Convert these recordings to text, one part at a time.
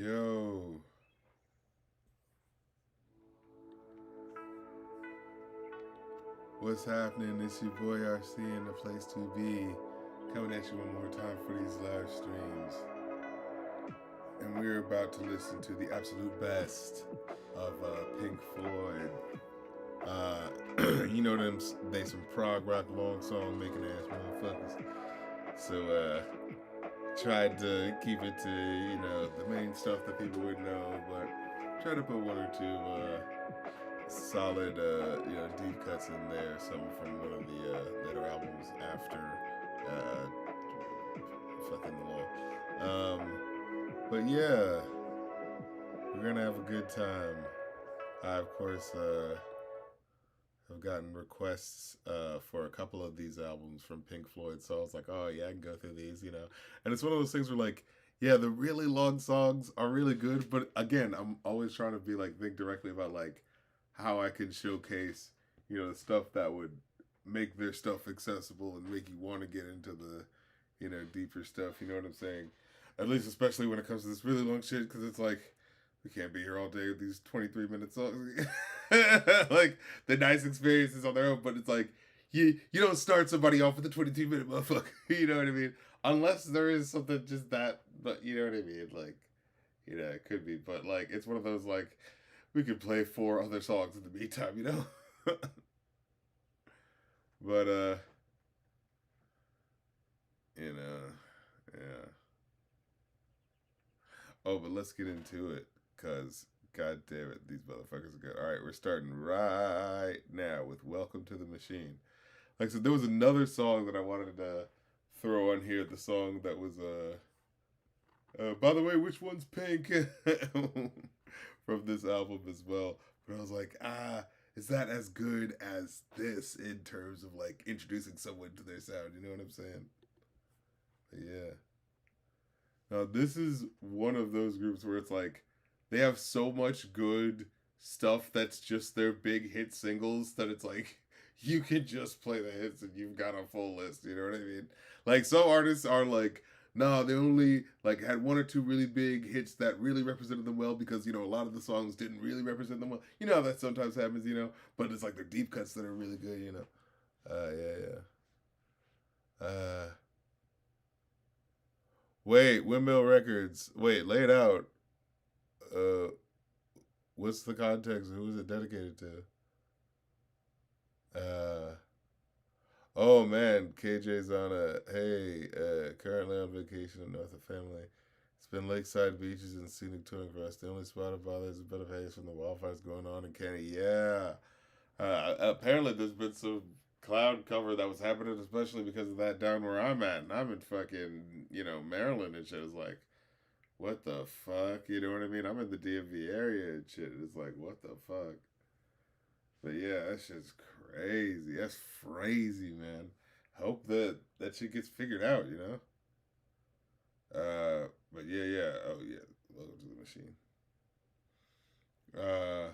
Yo, what's happening? It's your boy RC in the place to be. Coming at you one more time for these live streams. And we're about to listen to the absolute best of Pink Floyd. You know them, they some prog rock long song making ass motherfuckers. So tried to keep it to, the main stuff that people would know, but try to put one or two solid, deep cuts in there. Some from one of the later albums after fucking the law. But yeah, we're gonna have a good time. I of course have gotten requests for a couple of these albums from Pink Floyd, so I was like, oh yeah, I can go through these. And it's one of those things where like, yeah, the really long songs are really good, but again, I'm always trying to be like think directly about like how I can showcase, the stuff that would make their stuff accessible and make you want to get into the, deeper stuff. You know what I'm saying? At least, especially when it comes to this really long shit, because it's like we can't be here all day with these 23-minute songs. Like the nice experiences on their own, but it's like you don't start somebody off with a 22-minute motherfucker. You know what I mean? Unless there is something just that, but you know what I mean? Like, it could be, but like it's one of those like we could play four other songs in the meantime. But you know, yeah. Oh, but let's get into it, cause god damn it, these motherfuckers are good. All right, we're starting right now with "Welcome to the Machine." Like I said, there was another song that I wanted to throw on here. The song that was by the way, which one's Pink from this album as well. But I was like, is that as good as this in terms of like introducing someone to their sound? You know what I'm saying? But yeah. Now this is one of those groups where it's like they have so much good stuff that's just their big hit singles that it's like you can just play the hits and you've got a full list. You know what I mean? Like some artists are like, no, they only like had one or two really big hits that really represented them well because a lot of the songs didn't really represent them well. You know how that sometimes happens. But it's like their deep cuts that are really good. Yeah. Wait, Windmill Records. Wait, lay it out. Uh, what's the context? Who is it dedicated to? Uh, oh man, KJ's on a hey. Currently on vacation in North of family. It's been lakeside beaches and scenic touring for us. The only spot of bother is a bit of haze from the wildfires going on in Kenny. Yeah. Apparently, there's been some cloud cover that was happening, especially because of that down where I'm at, and I'm in fucking Maryland and shit. It's like, what the fuck? You know what I mean? I'm in the DMV area and shit. It's like, what the fuck? But yeah, that shit's crazy. That's crazy, man. Hope that shit gets figured out. But yeah. Oh yeah. Welcome to the machine. Uh.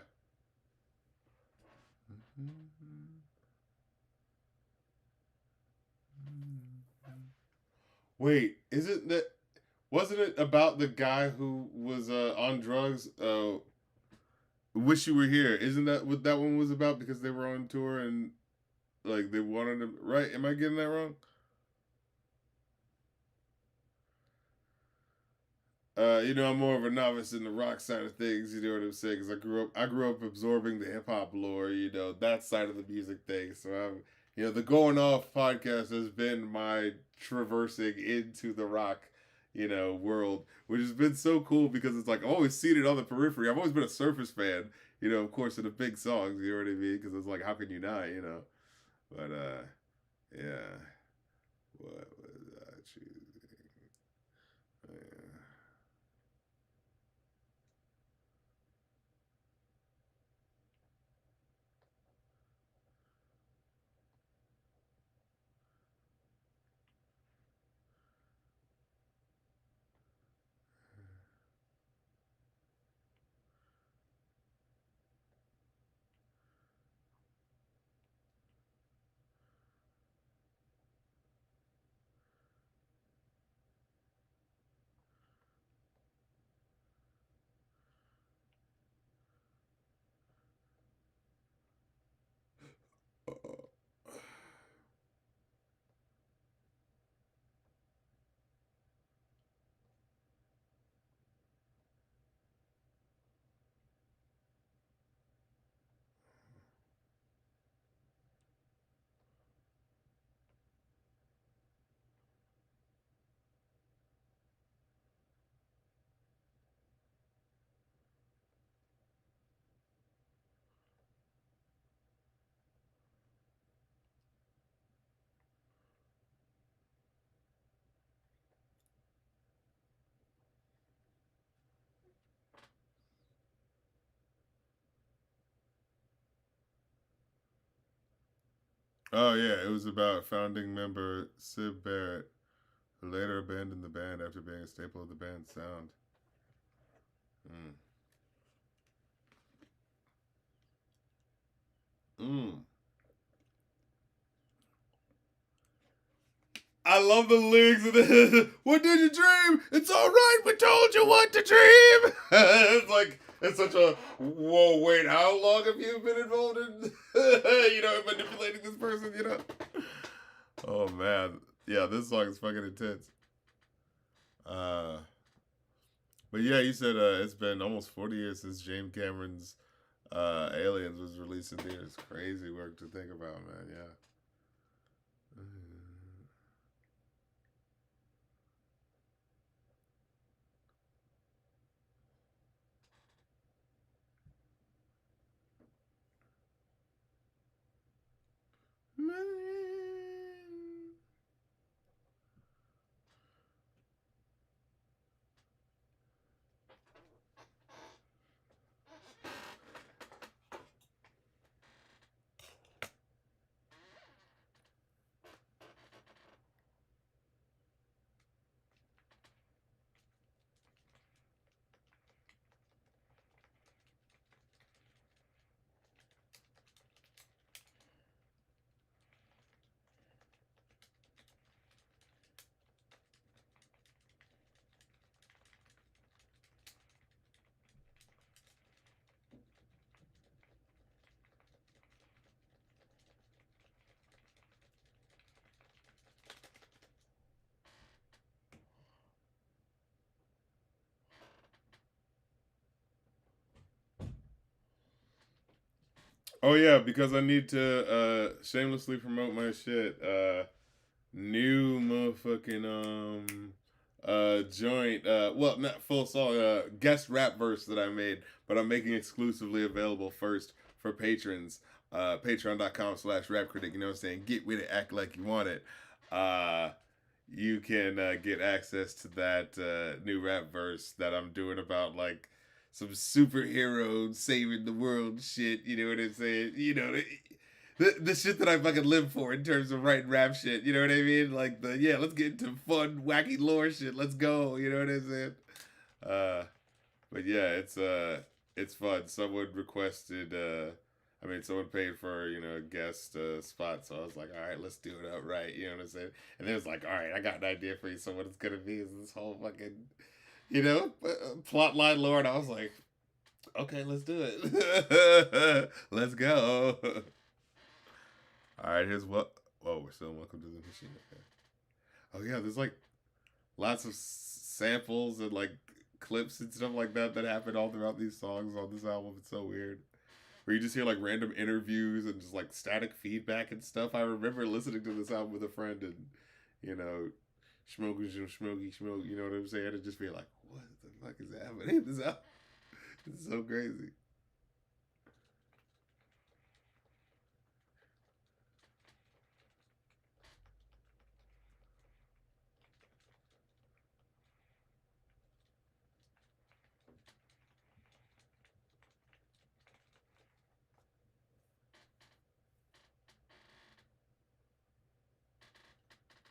Wait, isn't that? Wasn't it about the guy who was on drugs? Wish You Were Here. Isn't that what that one was about? Because they were on tour and like they wanted him. Right? Am I getting that wrong? I'm more of a novice in the rock side of things. You know what I'm saying? Because I grew up absorbing the hip hop lore. That side of the music thing. So the Going Off podcast has been my traversing into the rock, world, which has been so cool because it's like I've always seen it on the periphery. I've always been a Surface fan. Of course, of the big songs. You know what I mean? Because it's like, how can you not? But yeah. What was I choosing? Yeah. Oh yeah, it was about founding member Sib Barrett, who later abandoned the band after being a staple of the band's sound. Mm. Mm. I love the lyrics of this. What did you dream? It's all right. We told you what to dream. It's like it's such a whoa. Wait, how long have you been involved in manipulating this person? Oh man, yeah, this song is fucking intense. Uh, but yeah, you said it's been almost 40 years since James Cameron's Aliens was released in theaters. Crazy work to think about, man. Yeah. Oh yeah, because I need to shamelessly promote my shit. New motherfucking joint well, not full song, guest rap verse that I made, but I'm making exclusively available first for patrons. Patreon.com/rap critic, you know what I'm saying? Get with it, act like you want it. Uh you can get access to that new rap verse that I'm doing about like some superhero saving the world shit. You know what I'm saying? The shit that I fucking live for in terms of writing rap shit. You know what I mean? Like let's get into fun, wacky lore shit. Let's go. You know what I'm saying? Uh, but yeah, it's fun. Someone requested someone paid for, a guest spot, so I was like, all right, let's do it outright, you know what I'm saying? And then it was like, all right, I got an idea for you, so what it's gonna be is this whole fucking, plot line lore, and I was like, okay, let's do it. Let's go. All right, here's what. Whoa, we're still in Welcome to the Machine. Okay. Oh yeah, there's like lots of samples and like clips and stuff like that that happen all throughout these songs on this album. It's so weird. Where you just hear like random interviews and just like static feedback and stuff. I remember listening to this album with a friend and, you know, smoky, smoky, smoke. You know what I'm saying? And just be like, what the fuck is happening? This album, it's so crazy.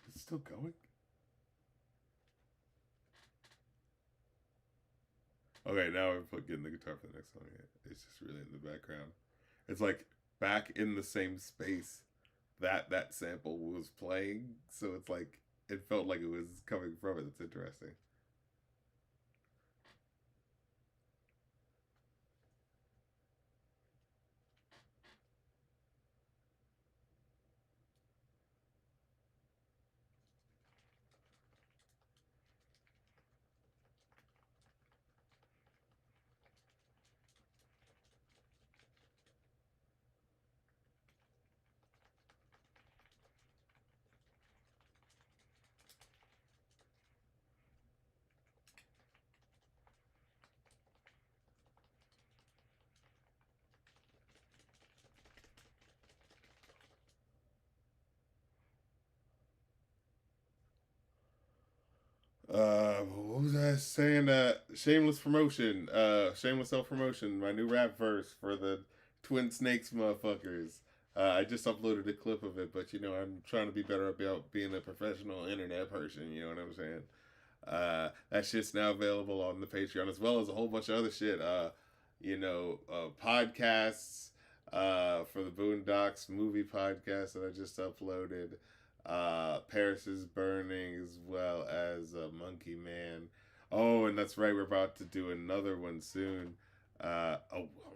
It's still going. Okay, now we're getting the guitar for the next song. Yeah. It's just really in the background. It's like back in the same space that sample was playing, so it's like it felt like it was coming from it. It's interesting. What was I saying? Shameless promotion. Shameless self promotion. My new rap verse for the Twin Snakes motherfuckers. I just uploaded a clip of it, but I'm trying to be better about being a professional internet person. You know what I'm saying? That shit's now available on the Patreon as well as a whole bunch of other shit. Podcasts for the Boondocks movie podcast that I just uploaded. Paris is Burning as well as Monkey Man. Oh, and that's right, we're about to do another one soon. I'm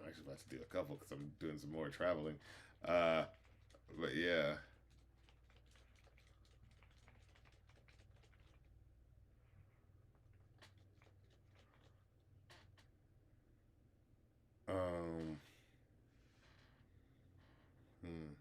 actually about to do a couple because I'm doing some more traveling. Uh, but yeah. Um, hmm.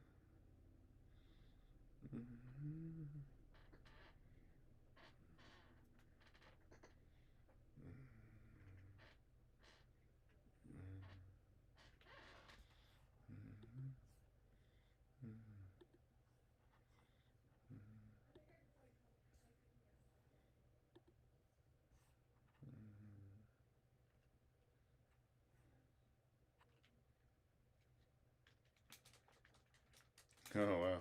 Oh wow.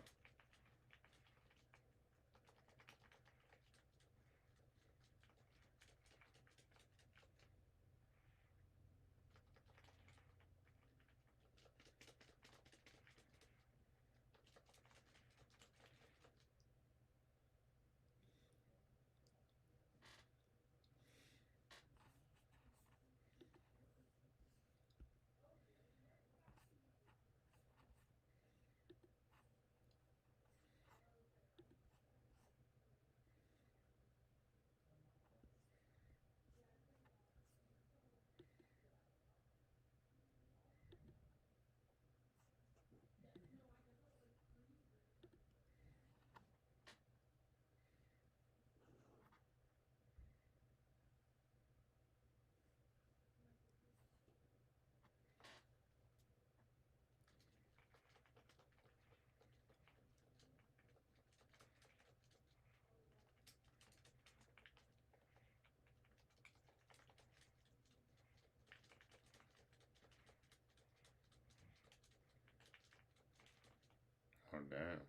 Oh damn.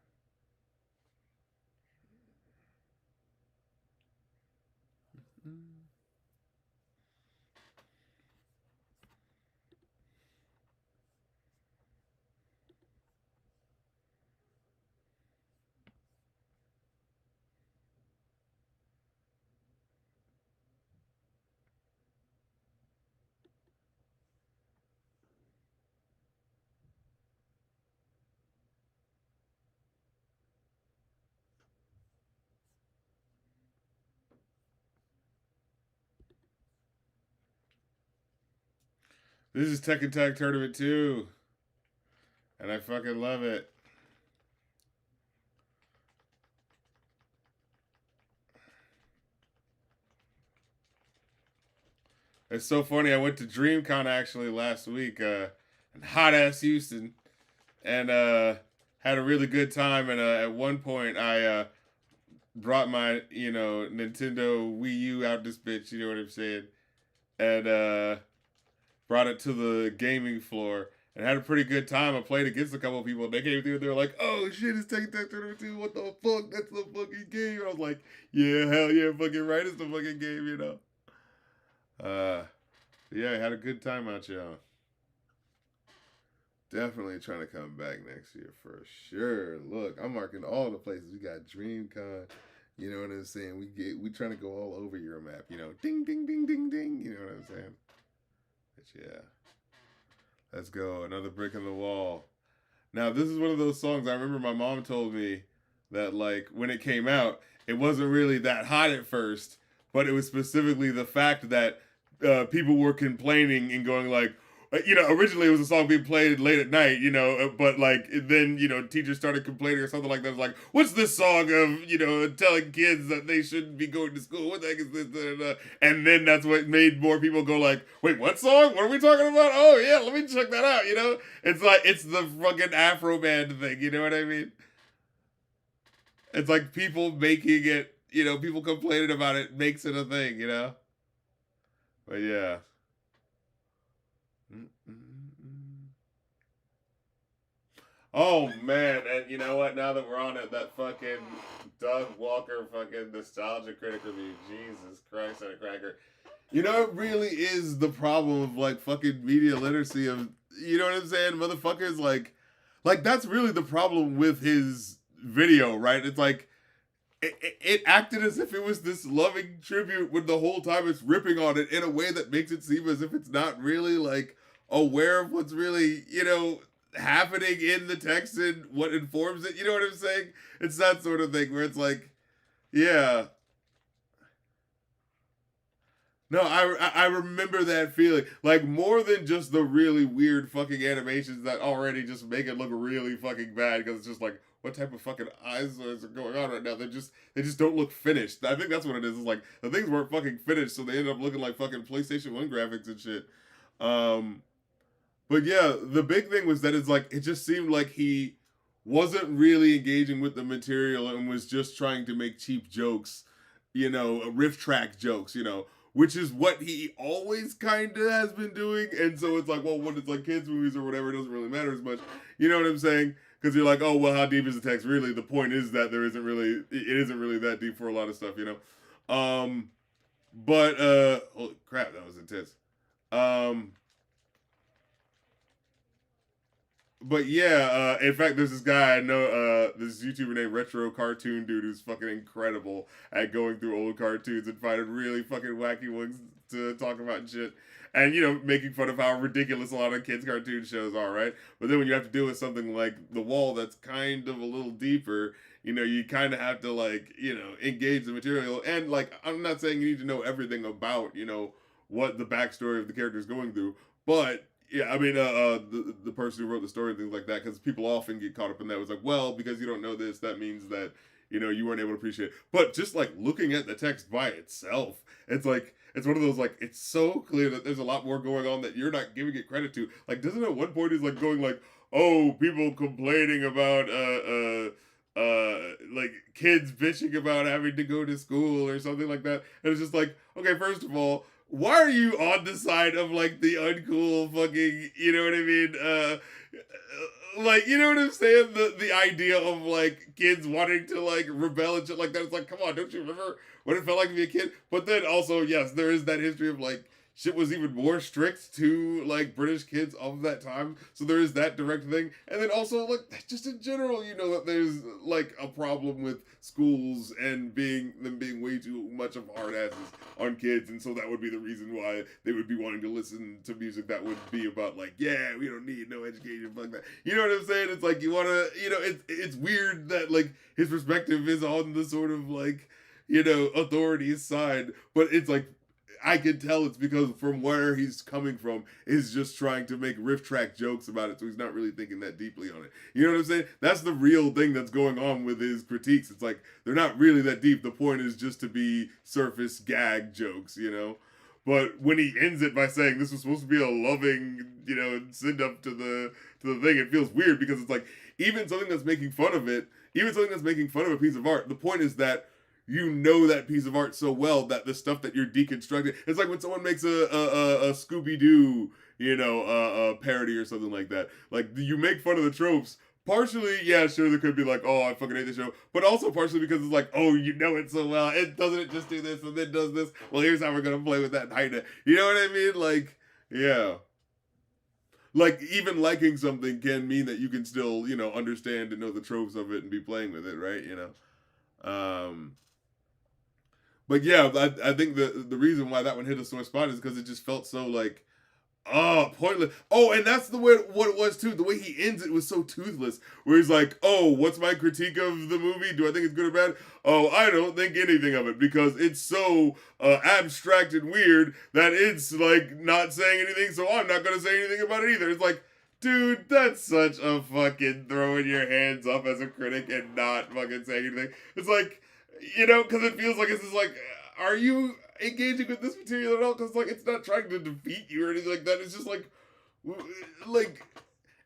This is Tekken Tag Tournament 2, and I fucking love it. It's so funny. I went to DreamCon actually last week in hot ass Houston, and had a really good time. And at one point, I brought my Nintendo Wii U out this bitch. You know what I'm saying? And brought it to the gaming floor and had a pretty good time. I played against a couple of people. And they came through and they were like, "Oh shit, it's Tekken Tag Tournament 2. What the fuck? That's the fucking game." I was like, "Yeah, hell yeah, fucking right, it's the fucking game." Yeah, I had a good time out y'all. Definitely trying to come back next year for sure. Look, I'm marking all the places. We got DreamCon. You know what I'm saying? We trying to go all over your map. Ding ding ding ding ding. You know what I'm saying? But yeah, let's go. Another brick in the wall. Now this is one of those songs I remember my mom told me that like when it came out, it wasn't really that hot at first, but it was specifically the fact that people were complaining and going like, originally it was a song being played late at night, but like then teachers started complaining or something like that. It's like, what's this song of telling kids that they shouldn't be going to school? What the heck is this? Da, da, da. And then that's what made more people go like, wait, what song? What are we talking about? Oh yeah, let me check that out. It's like it's the fucking Afro band thing. You know what I mean? It's like people making it. People complaining about it makes it a thing. But yeah. Oh man, and you know what? Now that we're on it, that fucking Doug Walker fucking nostalgia critic review. Jesus Christ, and a cracker. You know, it really is the problem of like fucking media literacy of, you know what I'm saying? Motherfuckers like that's really the problem with his video, right? It's like it acted as if it was this loving tribute when the whole time it's ripping on it in a way that makes it seem as if it's not really like aware of what's really, happening in the text and what informs it. You know what I'm saying? It's that sort of thing where it's like, yeah, no, I remember that feeling. Like, more than just the really weird fucking animations that already just make it look really fucking bad, because it's just like, what type of fucking eyes are going on right now? They just don't look finished. I think that's what it is. It's like the things weren't fucking finished, so they end up looking like fucking PlayStation 1 graphics and shit. Um but yeah, the big thing was that it's like it just seemed like he wasn't really engaging with the material and was just trying to make cheap jokes, riff track jokes, which is what he always kind of has been doing. And so it's like, well, when it's like kids movies or whatever, it doesn't really matter as much. You know what I'm saying? Because you're like, oh, well, how deep is the text? Really, the point is that it isn't really that deep for a lot of stuff, But holy crap, that was intense. Um, but yeah, in fact, there's this guy I know, this YouTuber named Retro Cartoon Dude, who's fucking incredible at going through old cartoons and finding really fucking wacky ones to talk about and shit. And, making fun of how ridiculous a lot of kids' cartoon shows are, right? But then when you have to deal with something like The Wall that's kind of a little deeper, you kind of have to, like, engage the material. And, like, I'm not saying you need to know everything about, what the backstory of the character is going through, but yeah, I mean, the person who wrote the story and things like that, because people often get caught up in that. It was like, well, because you don't know this, that means that you weren't able to appreciate it. But just like looking at the text by itself, it's like it's one of those like it's so clear that there's a lot more going on that you're not giving it credit to. Like, doesn't at one point he's like going like, oh, people complaining about like kids bitching about having to go to school or something like that, and it's just like, okay, first of all, why are you on the side of like the uncool fucking, you know what I mean? Like, you know what I'm saying? The idea of like kids wanting to like rebel and shit like that. It's like, come on, don't you remember what it felt like to be a kid? But then also, yes, there is that history of like shit was even more strict to like British kids of that time. So there is that direct thing. And then also like just in general, that there's like a problem with schools and being way too much of hard asses on kids. And so that would be the reason why they would be wanting to listen to music that would be about like, yeah, we don't need no education like that. You know what I'm saying? It's like you wanna it's weird that like his perspective is on the sort of like, authorities side, but it's like I can tell it's because from where he's coming from is just trying to make riff track jokes about it, so he's not really thinking that deeply on it. You know what I'm saying? That's the real thing that's going on with his critiques. It's like they're not really that deep. The point is just to be surface gag jokes. But when he ends it by saying this was supposed to be a loving, send up to the thing, it feels weird because it's like even something that's making fun of it, even something that's making fun of a piece of art, the point is that that piece of art so well that the stuff that you're deconstructing, it's like when someone makes a Scooby-Doo, a parody or something like that. Like, you make fun of the tropes, partially, yeah, sure, there could be like, oh, I fucking hate the show, but also partially because it's like, oh, you know it so well, it doesn't just do this and then does this, well, here's how we're gonna play with that and hide it. You know what I mean? Like, yeah. Like, even liking something can mean that you can still, understand and know the tropes of it and be playing with it, right? But yeah, I think the reason why that one hit a sore spot is because it just felt so like, oh, pointless. Oh, and that's the way what it was too. The way he ends it was so toothless. Where he's like, oh, what's my critique of the movie? Do I think it's good or bad? Oh, I don't think anything of it because it's so abstract and weird that it's like not saying anything. So I'm not gonna say anything about it either. It's like, dude, that's such a fucking throwing your hands up as a critic and not fucking saying anything. It's like, because it feels like it's just like, are you engaging with this material at all? Because like it's not trying to defeat you or anything like that. It's just like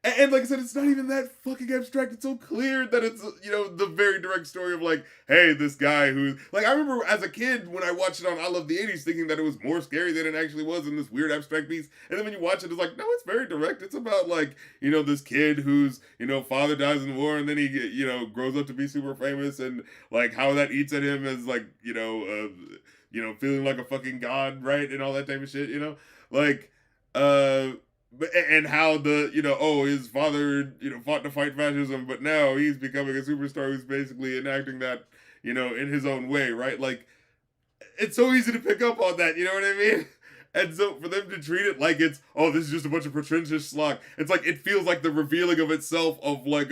And like I said, it's not even that fucking abstract. It's so clear that it's, the very direct story of like, hey, this guy who's like, I remember as a kid when I watched it on I Love the 80s thinking that it was more scary than it actually was in this weird abstract piece. And then when you watch it, it's like, no, it's very direct. It's about like, this kid whose, father dies in the war and then he, grows up to be super famous and like how that eats at him as like, feeling like a fucking god, right? And all that type of shit, like, and how his father fought to fight fascism, but now he's becoming a superstar who's basically enacting that in his own way, right? Like it's so easy to pick up on that, you know what I mean? And so for them to treat it like it's this is just a bunch of pretentious schlock, it's like it feels like the revealing of itself of like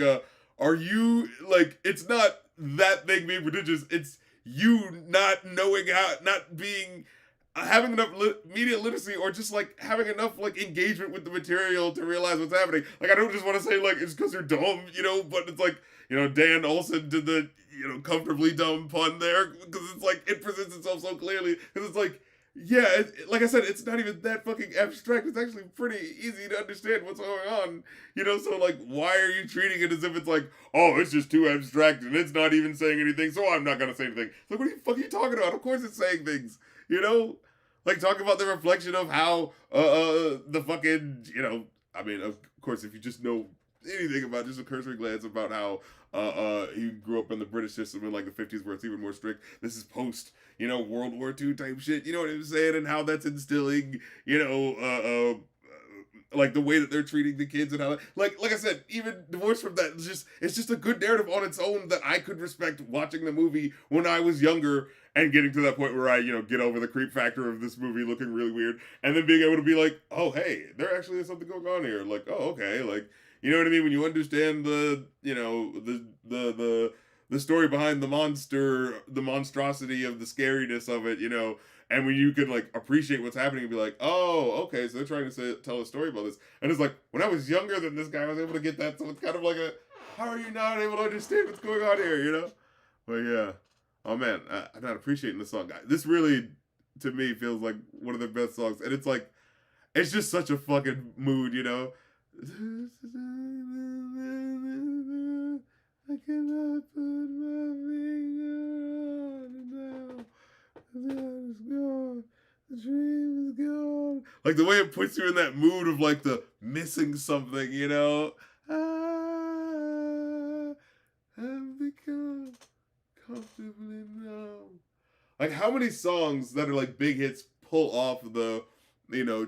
are you like it's not that thing being pretentious, it's you not knowing how, not being having enough media literacy or just like having enough like engagement with the material to realize what's happening. Like I don't just want to say like it's because you're dumb, but it's like Dan Olsen did the comfortably dumb pun there because it's like it presents itself so clearly because it's like like I said, it's not even that fucking abstract. It's actually pretty easy to understand what's going on, so like why are you treating it as if it's like it's just too abstract and it's not even saying anything, so I'm not gonna say anything. Like what the fuck are you talking about? Of course it's saying things. Like talk about the reflection of how the fucking I mean of course if you just know anything about just a cursory glance about how he grew up in the British system in like the 50s where it's even more strict. This is post World War II type shit. You know what I'm saying? And how that's instilling like the way that they're treating the kids and how like I said, even divorced from that, it's just a good narrative on its own that I could respect watching the movie when I was younger and getting to that point where I get over the creep factor of this movie looking really weird and then being able to be like, oh hey, there actually is something going on here. Like, oh okay, like you know what I mean? When you understand the the story behind the monstrosity of the scariness of it, and when you can like appreciate what's happening and be like, oh, okay, so they're trying to tell a story about this. And it's like, when I was younger than this guy, I was able to get that. So it's kind of like how are you not able to understand what's going on here, But yeah. Oh man, I'm not appreciating the song. This really, to me, feels like one of the best songs. And it's like, it's just such a fucking mood, I cannot put my finger on it now. The gone. The dream is gone. Like the way it puts you in that mood of like the missing something, I have become comfortably numb. Like how many songs that are like big hits pull off the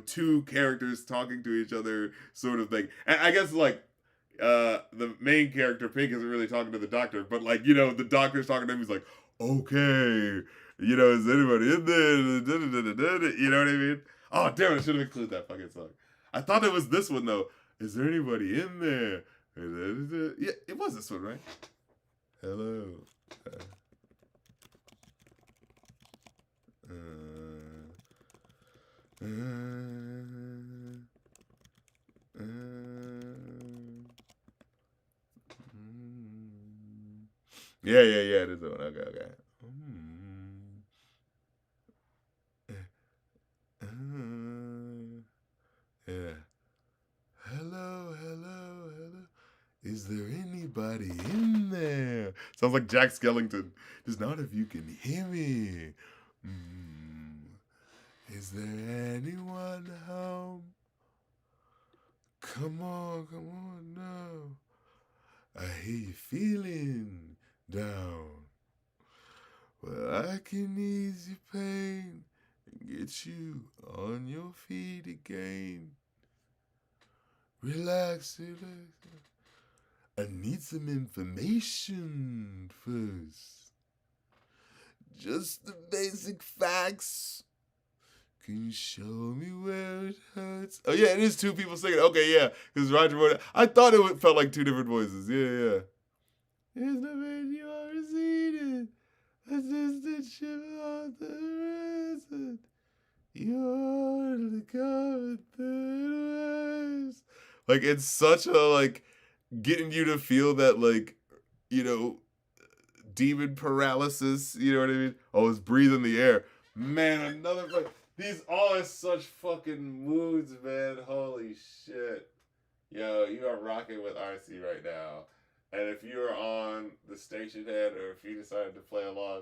two characters talking to each other sort of thing. And I guess like the main character Pink isn't really talking to the doctor, but like the doctor's talking to him. He's like, okay, is anybody in there? You know what I mean? Oh damn it, I should have included that fucking song. I thought it was this one though. Is there anybody in there? Yeah, it was this one, right? Hello. Yeah, it is the one. Okay. Yeah. Hello. Is there anybody in there? Sounds like Jack Skellington. Just not if you can hear me. Is there anyone home? Come on now. I hear you feeling down. Well, I can ease your pain and get you on your feet again. Relax. I need some information first. Just the basic facts. Can you show me where it hurts? Oh yeah, it is two people singing. Okay, yeah, because Roger wrote it. I thought it felt like two different voices. Yeah. There's no way you are receded. I just did shiver off the resin. You're the covered third waves. Like it's such a like getting you to feel that like demon paralysis. You know what I mean? Oh, it's breathing the air. Man, these all are such fucking moods, man. Holy shit. Yo, you are rocking with RC right now. And if you are on the station head, or if you decided to play along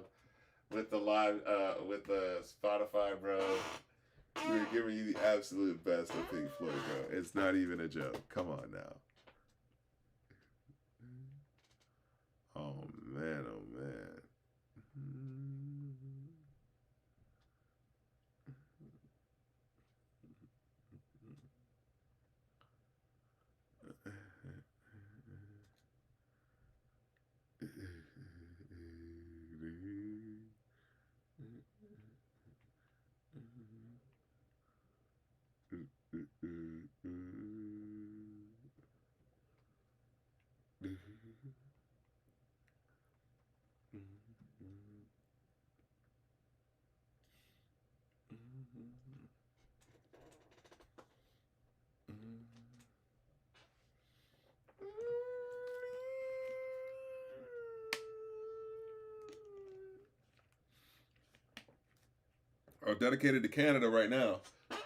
with the live, with the Spotify, bro, we're giving you the absolute best of Pink Floyd, bro. It's not even a joke. Come on now. Oh man, oh man. Are dedicated to Canada right now.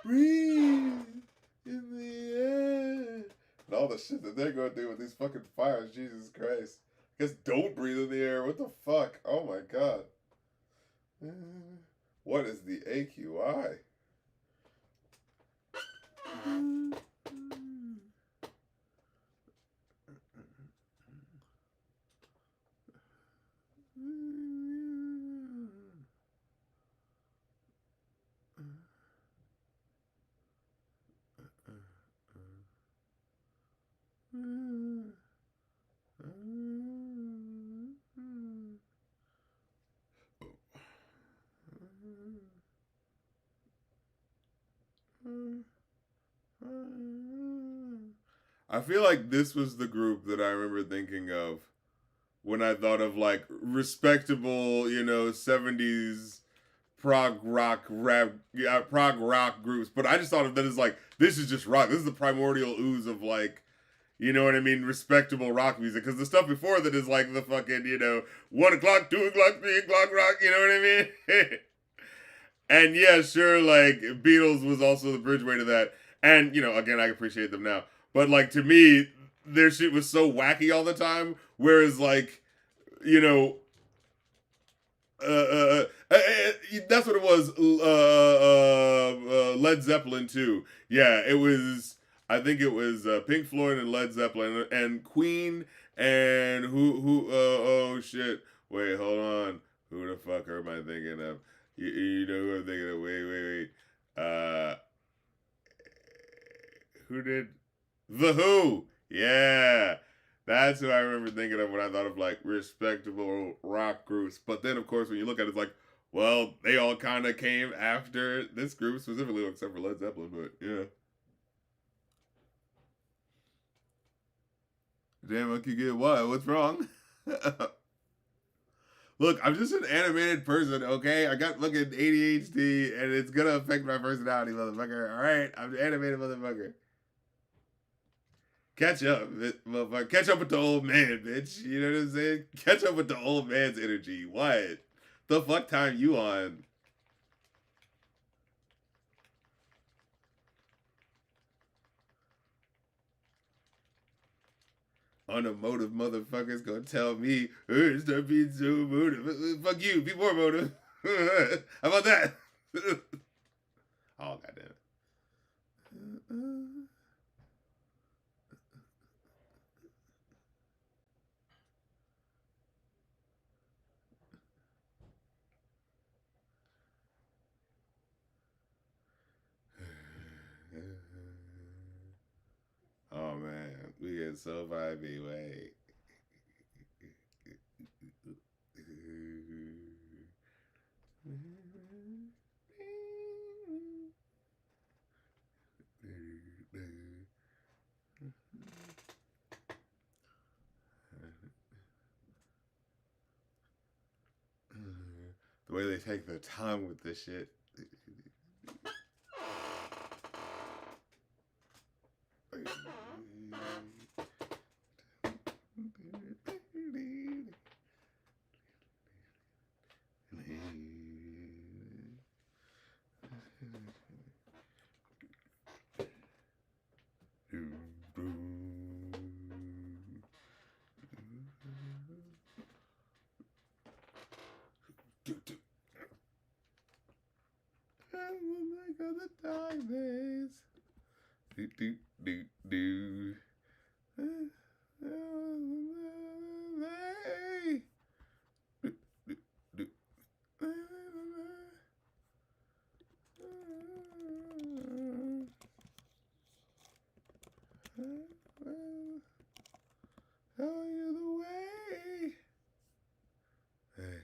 Breathe in the air. And all the shit that they're going to do with these fucking fires, Jesus Christ. I guess don't breathe in the air. What the fuck? Oh my god. What is the AQI? I feel like this was the group that I remember thinking of when I thought of like respectable, 70s prog rock rap, prog rock groups. But I just thought of that as like, this is just rock. This is the primordial ooze of like, you know what I mean, respectable rock music. Because the stuff before that is like the fucking, 1 o'clock, 2 o'clock, 3 o'clock rock, you know what I mean? And yeah, sure, like Beatles was also the bridgeway to that. And, again, I appreciate them now. But like to me, their shit was so wacky all the time. Whereas like, you know, that's what it was. Led Zeppelin too. Yeah, it was. I think it was Pink Floyd and Led Zeppelin and Queen and who? Oh shit! Wait, hold on. Who the fuck am I thinking of? You know who I'm thinking of? Wait. Who did the Who? Yeah. That's who I remember thinking of when I thought of like respectable rock groups. But then, of course, when you look at it, it's like, well, they all kind of came after this group specifically, except for Led Zeppelin. But yeah, damn, I could get what? What's wrong? Look, I'm just an animated person, okay? I got fucking ADHD, and it's gonna affect my personality, motherfucker. All right, I'm an animated motherfucker. Catch up, motherfucker. Catch up with the old man, bitch. You know what I'm saying? Catch up with the old man's energy. What? The fuck time you on? Unemotive motherfuckers gonna tell me, stop being so emotive. Fuck you, be more emotive. How about that? Oh, goddamn it. Oh man, we get so vibey. Wait. The way they take their time with this shit. Like other dark days. Do, do, do, do. Tell you the way. Hey.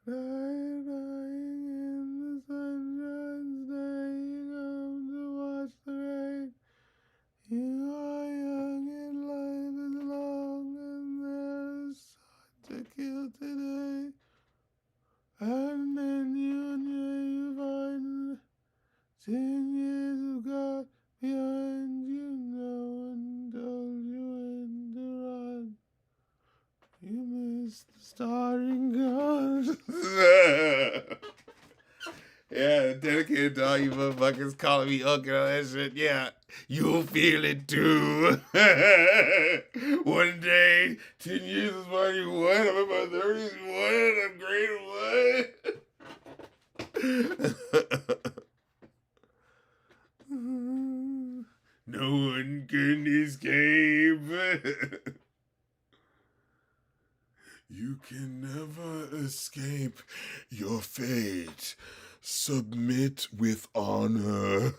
Lying in the sunshine, staying home to watch the rain. You are young and life is long, and there's hard to kill today. And then you find 10 years of God behind you. No one told you when to run. You missed the starting gun. Yeah, dedicated to all you motherfuckers calling me uncle and all that shit. Yeah, you'll feel it too. One day, 10 years is when you what? I'm in my 30s, what? I'm great, what? No one can escape. You can never escape your fate. Submit with honor.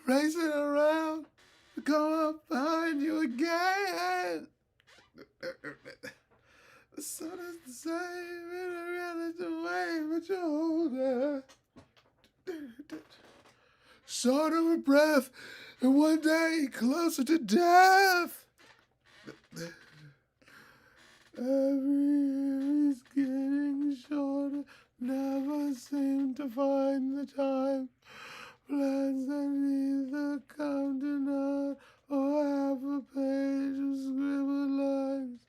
Racing around, come up behind you again. The sun is the same in a relative way, but you're older. Short of a breath, and one day closer to death. Every year is getting shorter, never seem to find the time. Plans that either come to naught or half a page of scribbled lines,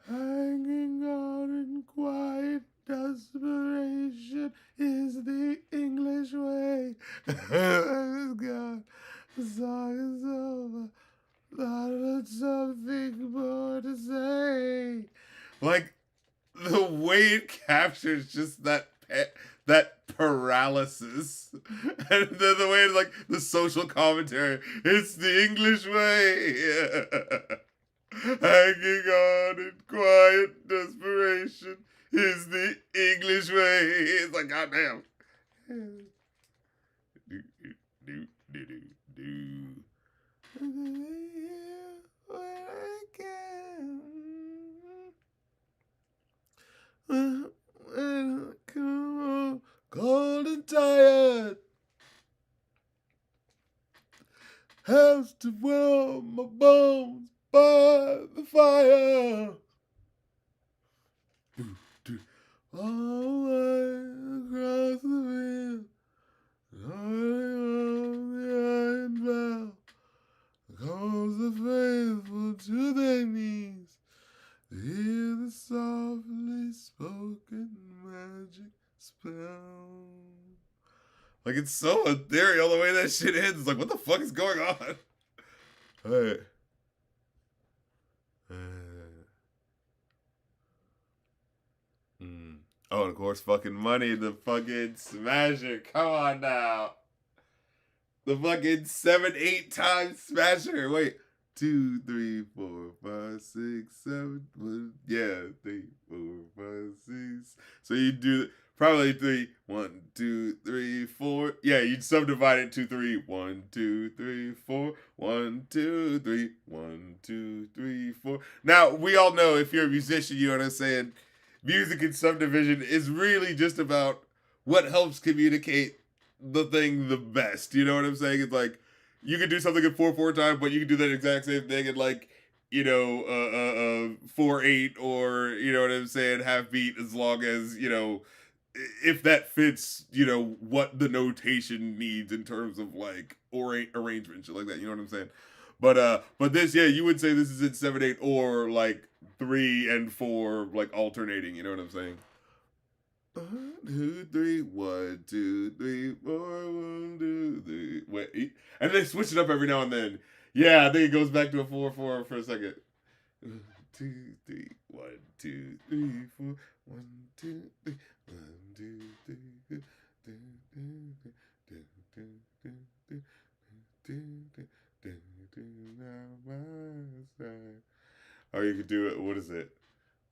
hanging on in quiet desperation is the English way. God, the song is over. Thought of something more to say. Like the way it captures just that paralysis, and then the way like the social commentary. It's the English way. Hanging on in quiet desperation is the English way. It's like goddamn. Do do do do do. When I can. When I come home cold and tired, have to warm my bones by the fire. All the way across the field, on the iron bell, calls the faithful to their knees. Hear the softly spoken magic spell. Like, it's so ethereal the way that shit ends. It's like, what the fuck is going on? Hey. Oh, and of course, fucking Money, the fucking smasher. Come on now. The fucking 7-8 times smasher. Wait. 2, 3, 4, 5, 6, 7. 1, yeah, 3, 4, 5, 6. So you do probably 3, 1, 2, 3, 4. yeah, you'd subdivide it to three. 1, 2, 3, 4. 1, 2, 3. 1, 2, 3, 4. Now we all know if you're a musician, you know what I'm saying. Music and subdivision is really just about what helps communicate the thing the best. You know what I'm saying? It's like you can do something in 4/4 time, but you can do that exact same thing in like 4/8 or you know what I'm saying, half beat as long as if that fits what the notation needs in terms of like arrangement shit like that. You know what I'm saying? But this, yeah, you would say this is in 7/8 or like 3 and 4 like alternating. You know what I'm saying? 1, 2, 3, 1, 2, 3, 4, 1, 2, 3. Wait, and they switch it up every now and then. Yeah, I think it goes back to a 4/4 for a second. 1, 2, 3, 1, 2, 3, 4, 1, 2, 3, 1, 2, 3. Or you could do it. What is it?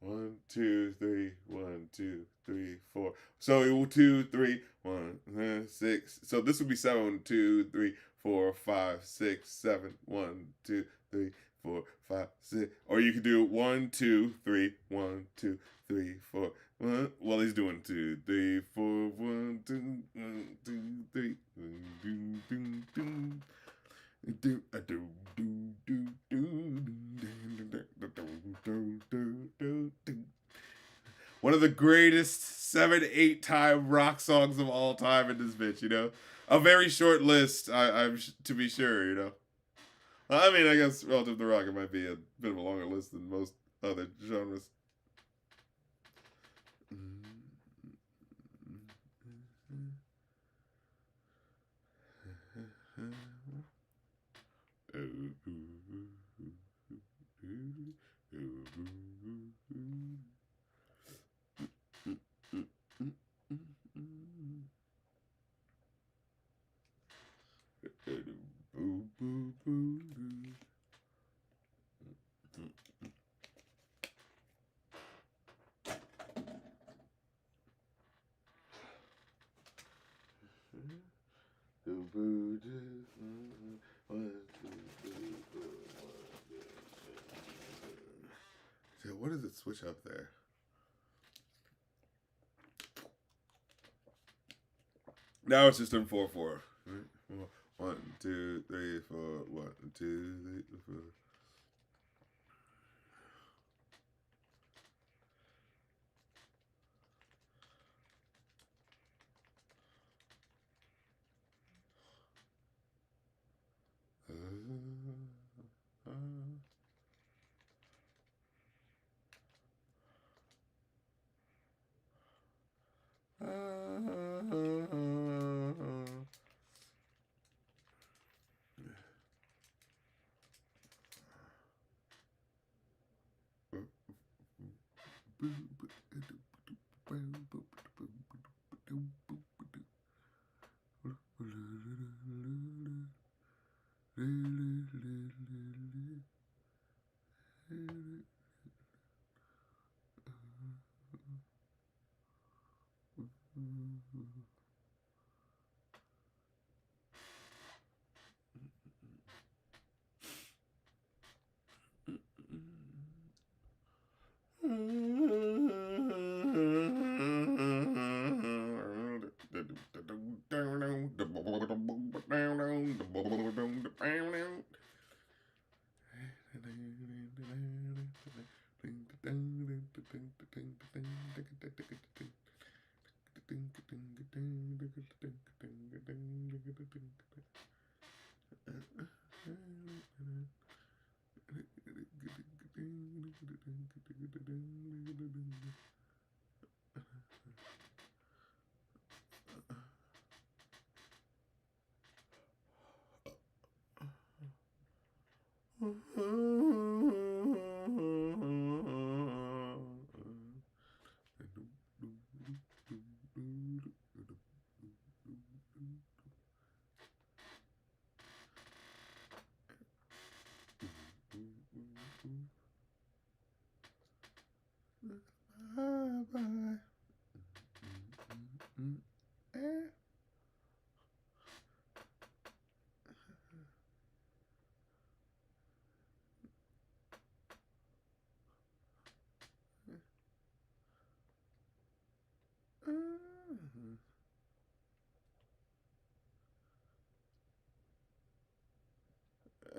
1, 2, 3, 1, 2, 3, 4. So 2, 3, 1, 6. So this would be 7, 2, 3, 4, 5, 6, 7, 1, 2, 3, 4, 5, 6. Or you could do 1, 2, 3, 1, 2, 3, 4. Well, he's doing 2, 3, 4, 1, 2, 1, 2, 3. One of the greatest 7/8 time rock songs of all time in this bitch. A very short list, I'm to be sure. I mean, I guess relative to rock, it might be a bit of a longer list than most other genres. So what does it switch up there? Now it's just in 4/4. Right? 1, 2, 3, 4. 1, 2, 3, 4.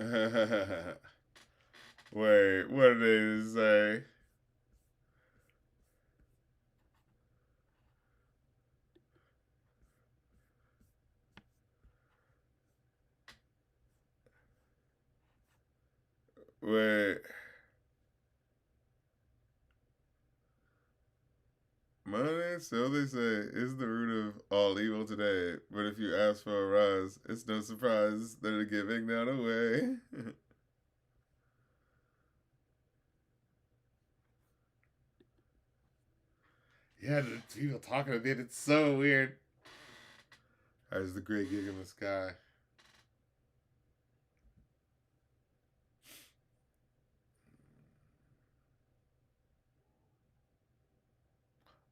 Wait, what did they say? Wait. Money, so they say, is the root of all evil today. But if you ask for a rise, it's no surprise that they're giving that away. Yeah, the people talking about it, it's so weird. There's the great gig in the sky.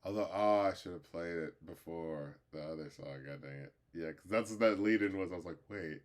Although, oh, I should have played it before the other song. God dang it. Yeah, because that's what that lead in was. I was like, wait.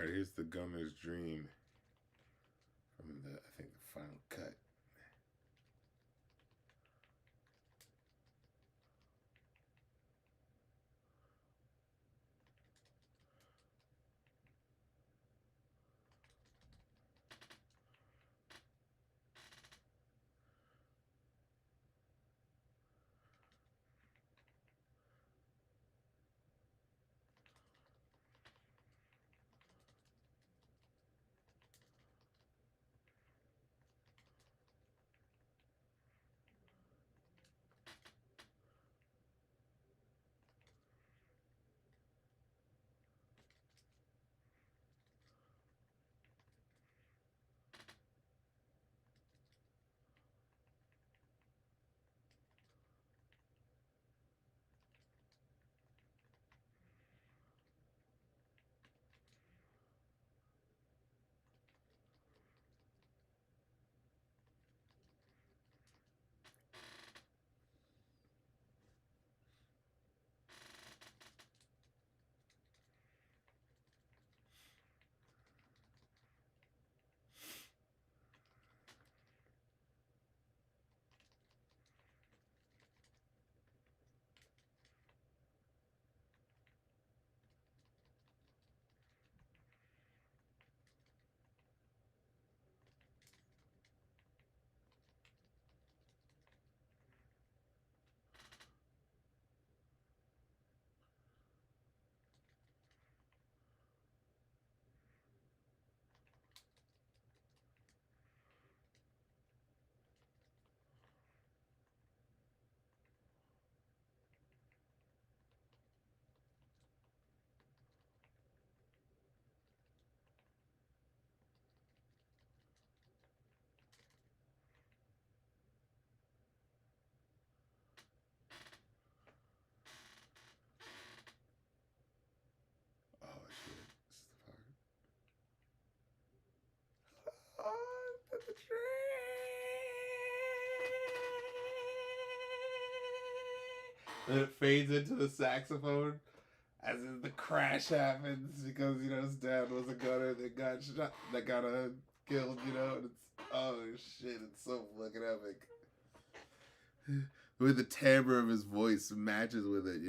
right, here's the Gunner's Dream from the, I think, the final cut. Oh shit! This is the part. Oh, that's the train. And it fades into the saxophone as the crash happens because his dad was a gunner that got shot, that got killed. And it's oh shit! It's so fucking epic. With the timbre of his voice matches with it.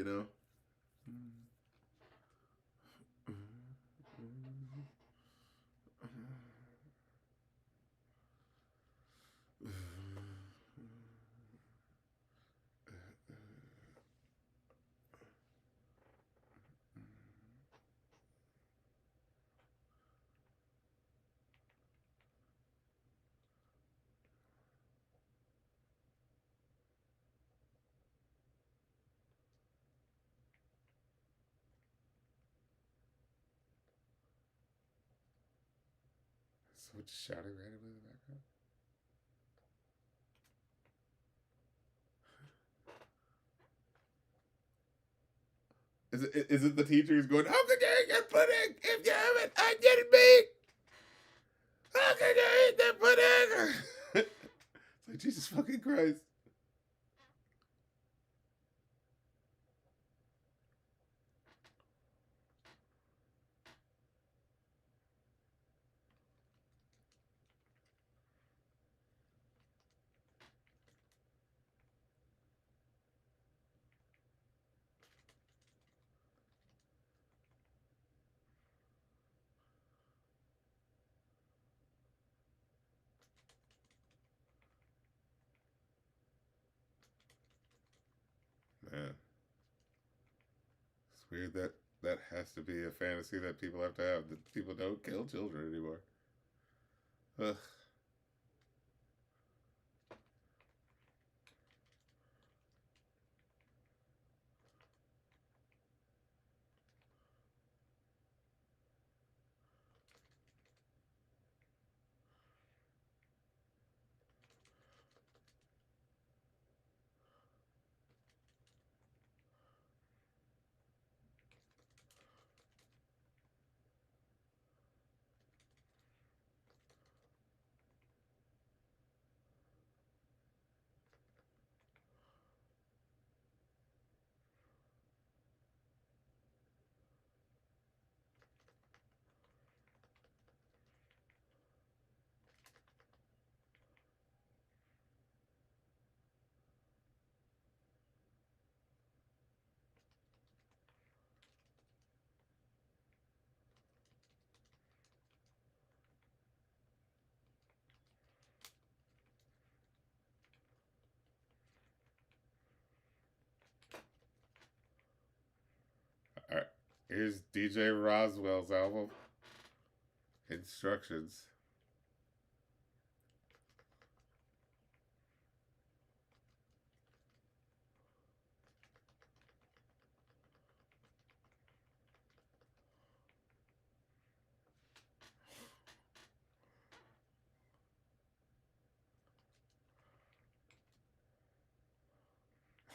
So it's shouting randomly in the background. Is it the teacher who's going, how could you eat that pudding? If you haven't, I didn't make. How could you eat that pudding? It's like, Jesus fucking Christ. Man, it's weird that has to be a fantasy that people have to have, that people don't kill children anymore. Ugh. Here's DJ Rozwell's album. Instructions.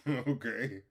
Okay.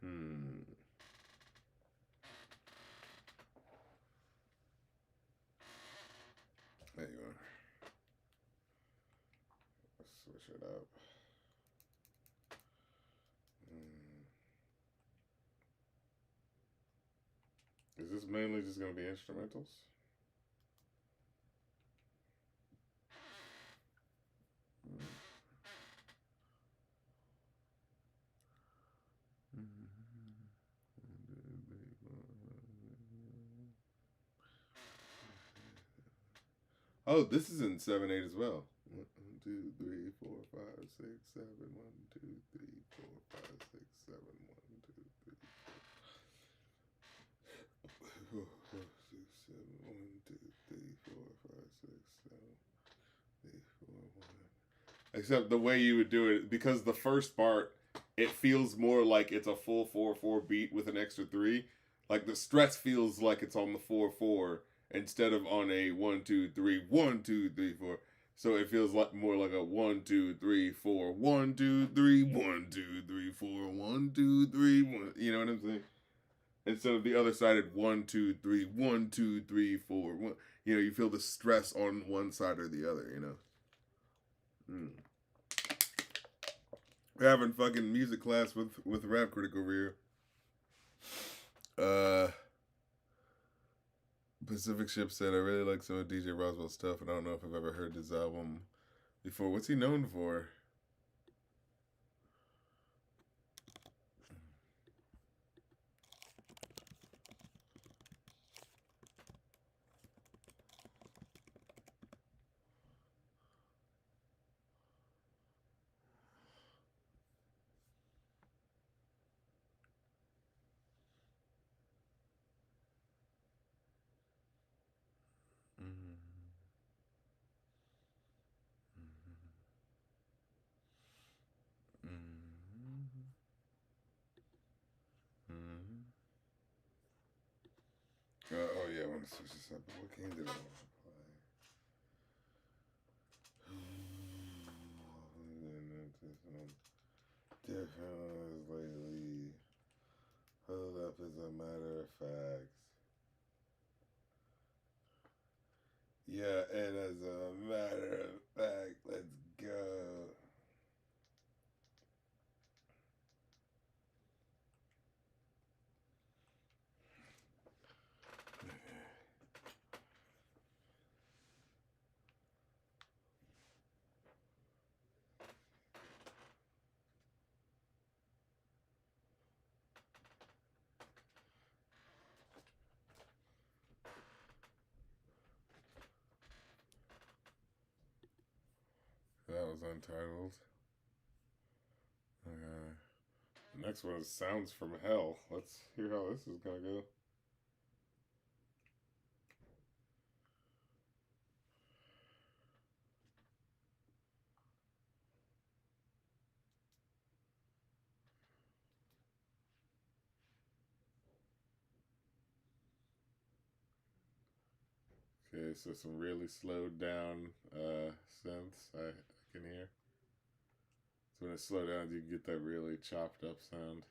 Hmm. There you are. Let's switch it up. Hmm. Is this mainly just going to be instrumentals? Oh, this is in 7/8 as well. 1, 2, 3, 4, 5, 6, 7. 1, 2, 3, 4, 5, 6, 7. 1, 2, 3, 4, 5, 6, 7. 1, 2, 3, 4, 5, 6, 7, 8, 4, 1. Except the way you would do it, because the first part, it feels more like it's a full 4/4 beat with an extra 3. Like the stress feels like it's on the 4/4 instead of on a 1 2 3 1 2 3 4. So it feels like more like a 1 2 3 4 1 2 3 1 2 3 4 1 2 3 1. You know what I'm saying? Instead of the other sided 1 2 3 1 2 3 4 1. You know, you feel the stress on one side or the other. You know. Mm. We're having fucking music class with Rap Critic over here. Pacific Ship said, I really like some of DJ Rozwell's stuff, and I don't know if I've ever heard his album before. What's he known for? switch this up. What game did I want to play? Different lately. Hold up as a matter of fact. Yeah, and as a matter of fact, let's go. That was Untitled. The next one is Sounds from Hell. Let's hear how this is gonna go. Okay, so some really slowed down synths I can hear. So when it slows down, you get that really chopped up sound.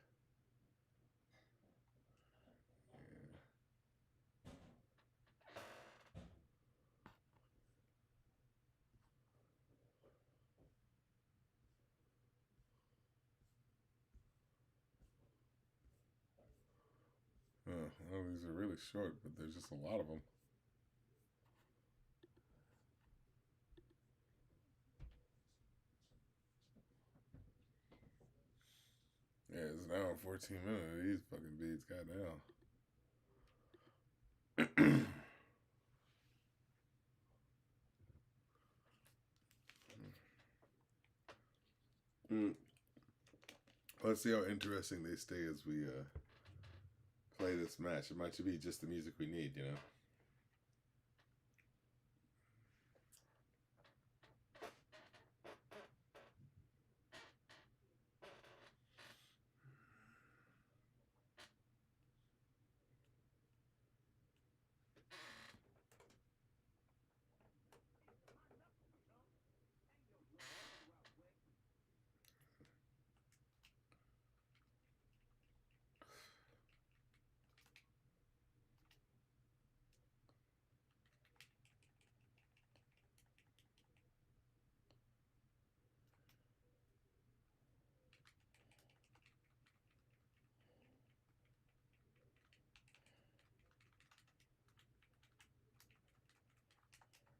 Well, these are really short, but there's just a lot of them. Yeah, it's an hour and 14 minutes. These fucking beats, goddamn. Let's see how interesting they stay as we play this match. It might be just the music we need, you know?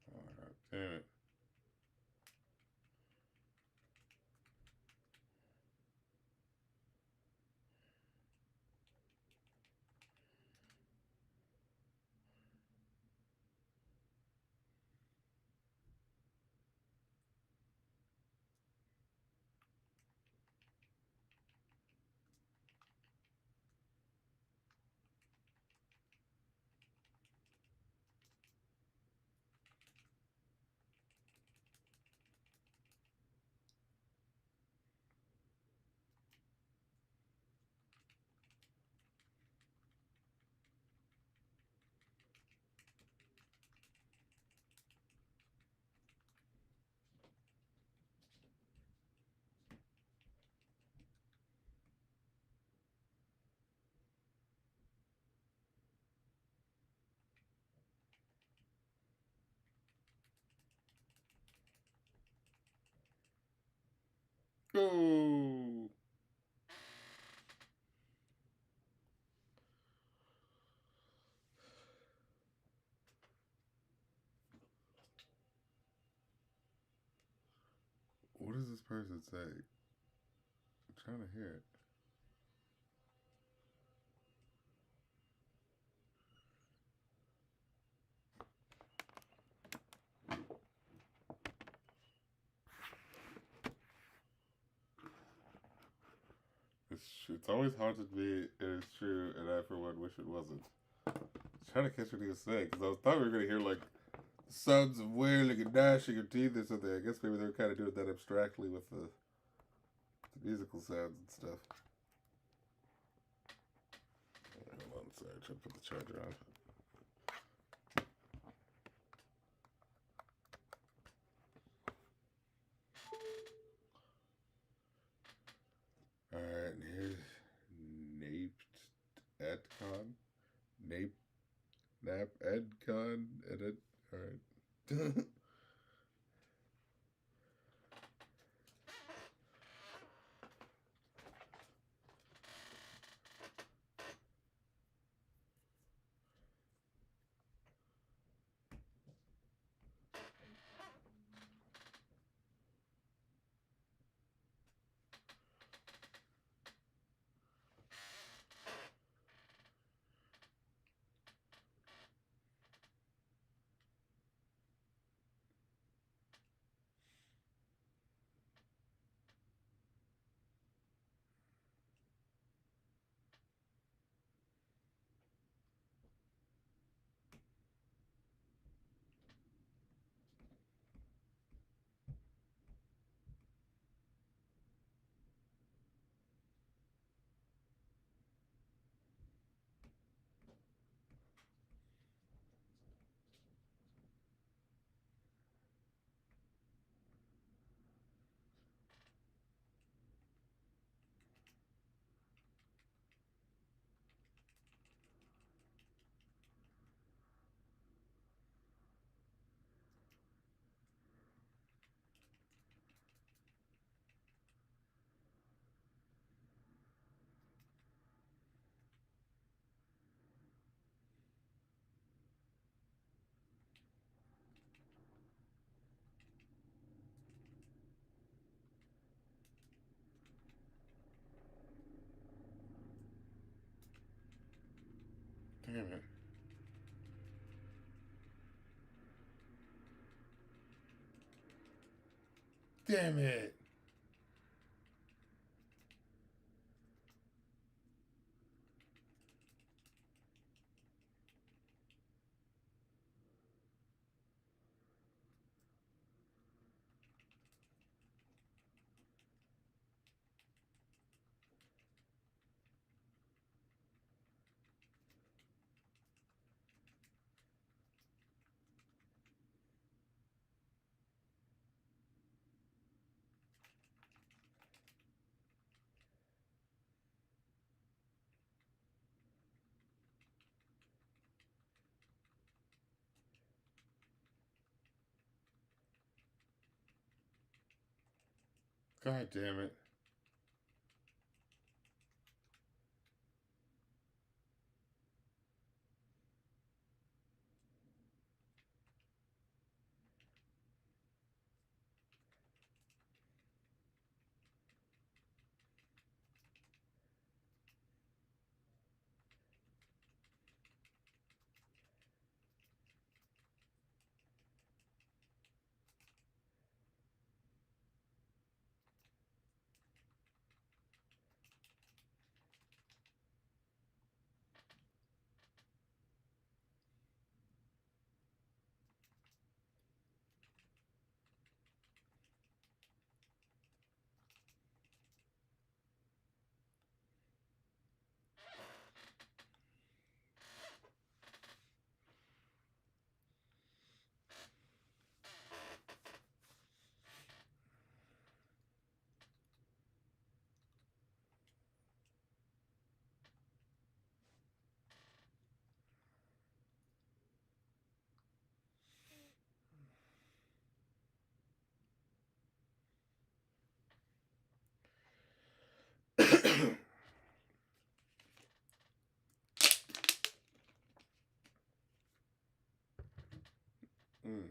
Oh, God damn it. Go! What does this person say? I'm trying to hear it. It's always haunted me, and it's true, and I for one wish it wasn't. I was trying to catch what he was saying, because I thought we were going to hear, like, sounds of wailing and gnashing your teeth or something. I guess maybe they were kind of doing that abstractly with the musical sounds and stuff. Hold on, sorry, I'm trying to put the charger on. Damn it. God damn it. Mm.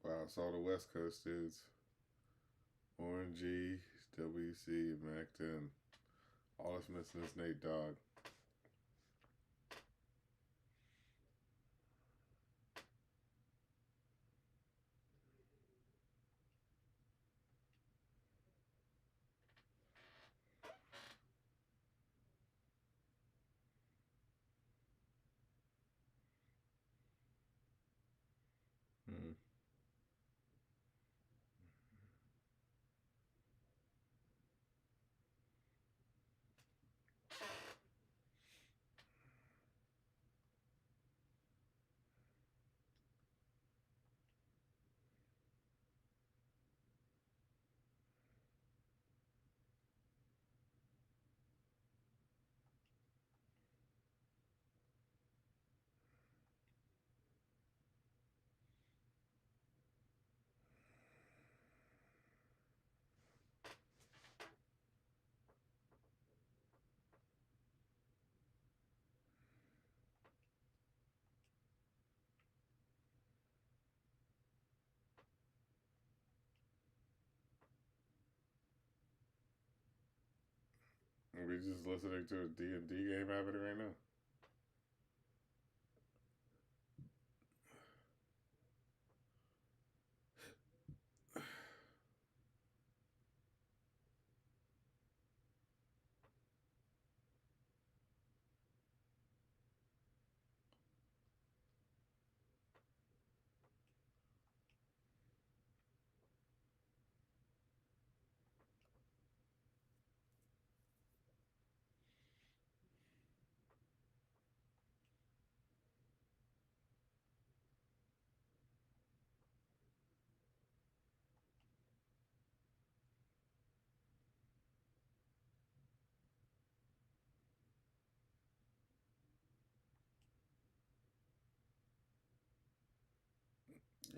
Wow, so all the West Coast dudes. Warren G, WC, Mac 10. All that's missing is Nate Dogg. Mm. We just listening to a D&D game happening right now.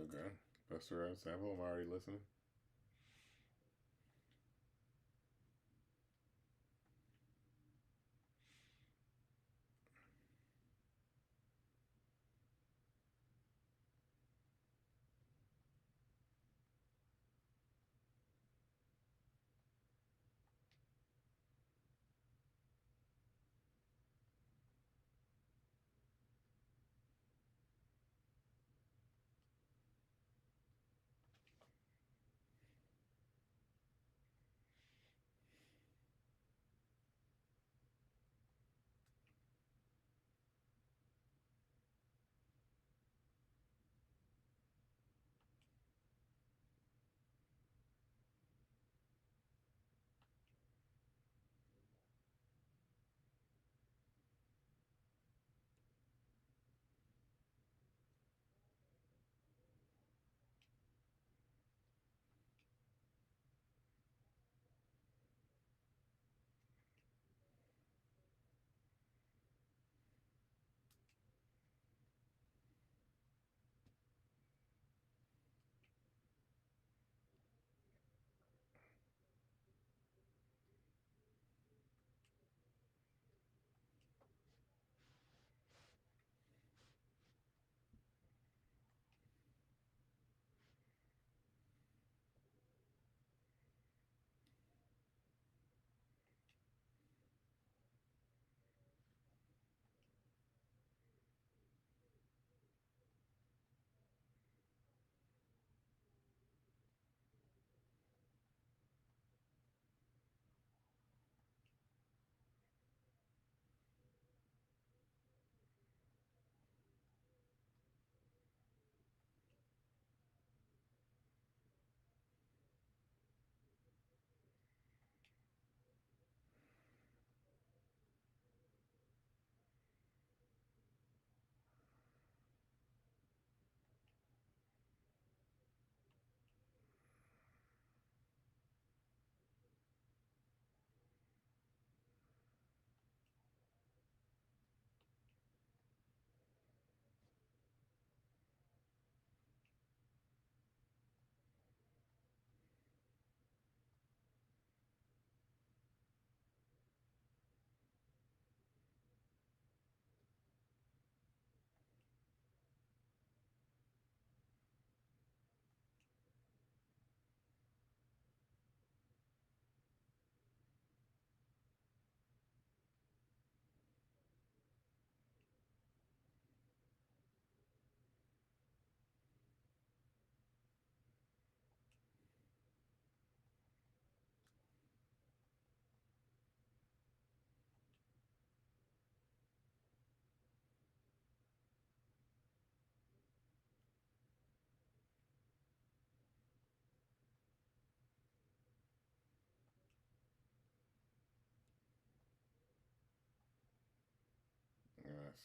Okay. Best around sample. I'm already listening.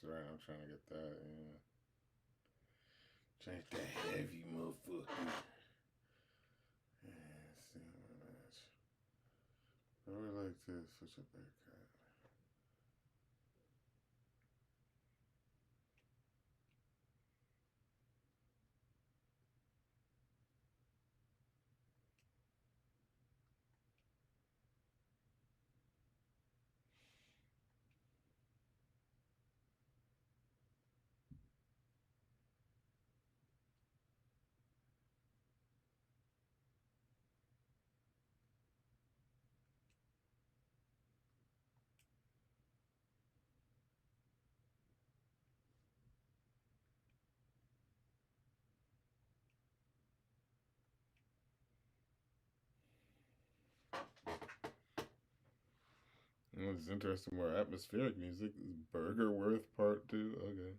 That's right. I'm trying to get that. Yeah. Change that heavy motherfucker. Yeah, see that. I would like to switch up that cut. It's interesting. More atmospheric music. Burger Worth Part 2. Okay.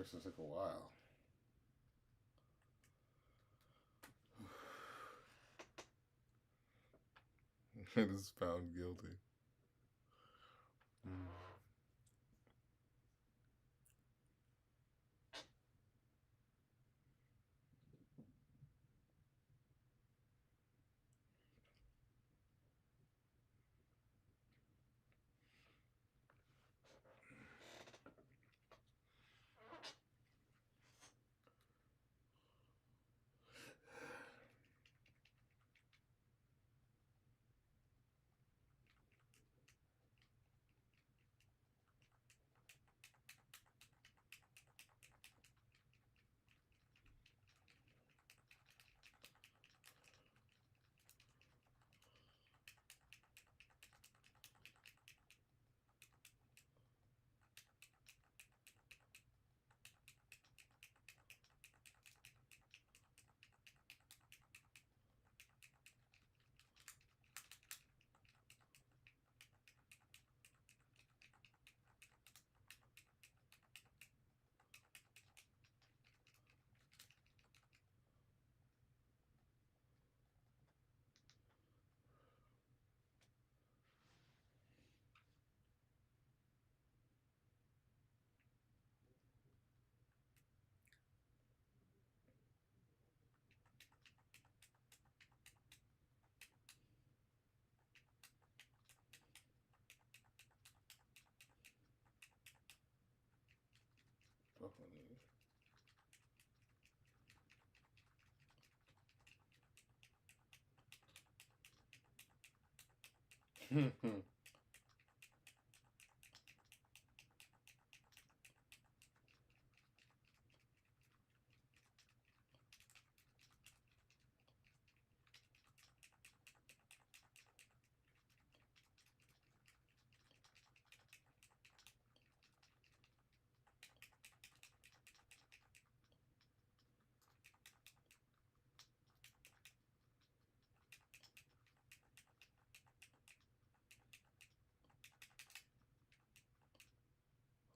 Person took a while. And is found guilty. Mm.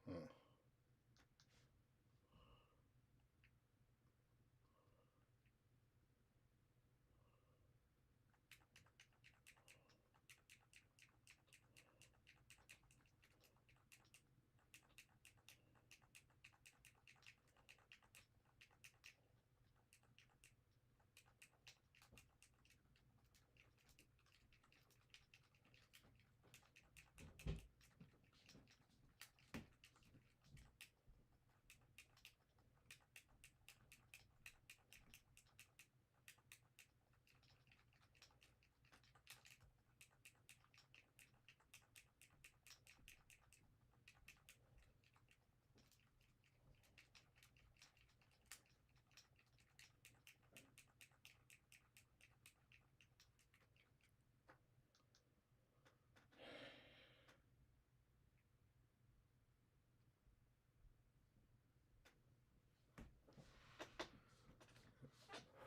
Huh.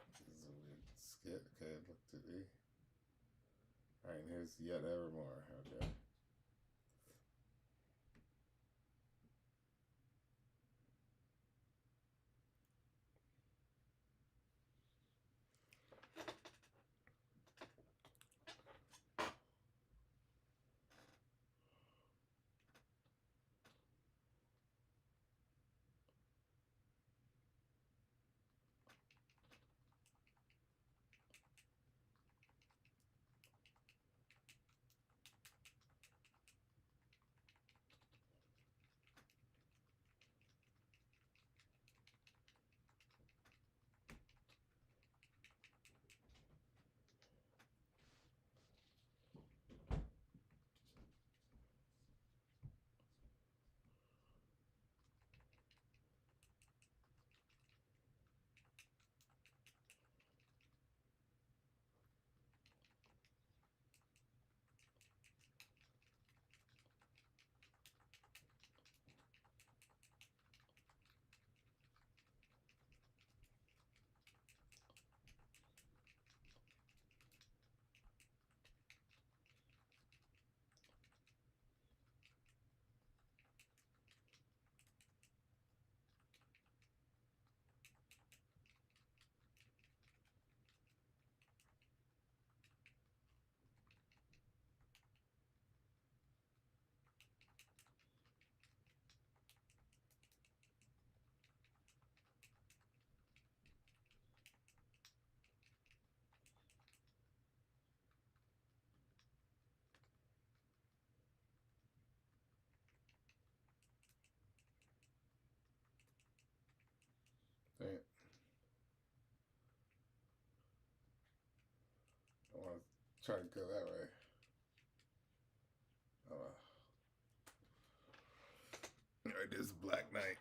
This is a weird skit. Okay, it looked at me. Alright, and here's Yet Evermore. Okay. trying to go that way. All right, this is Black Knight.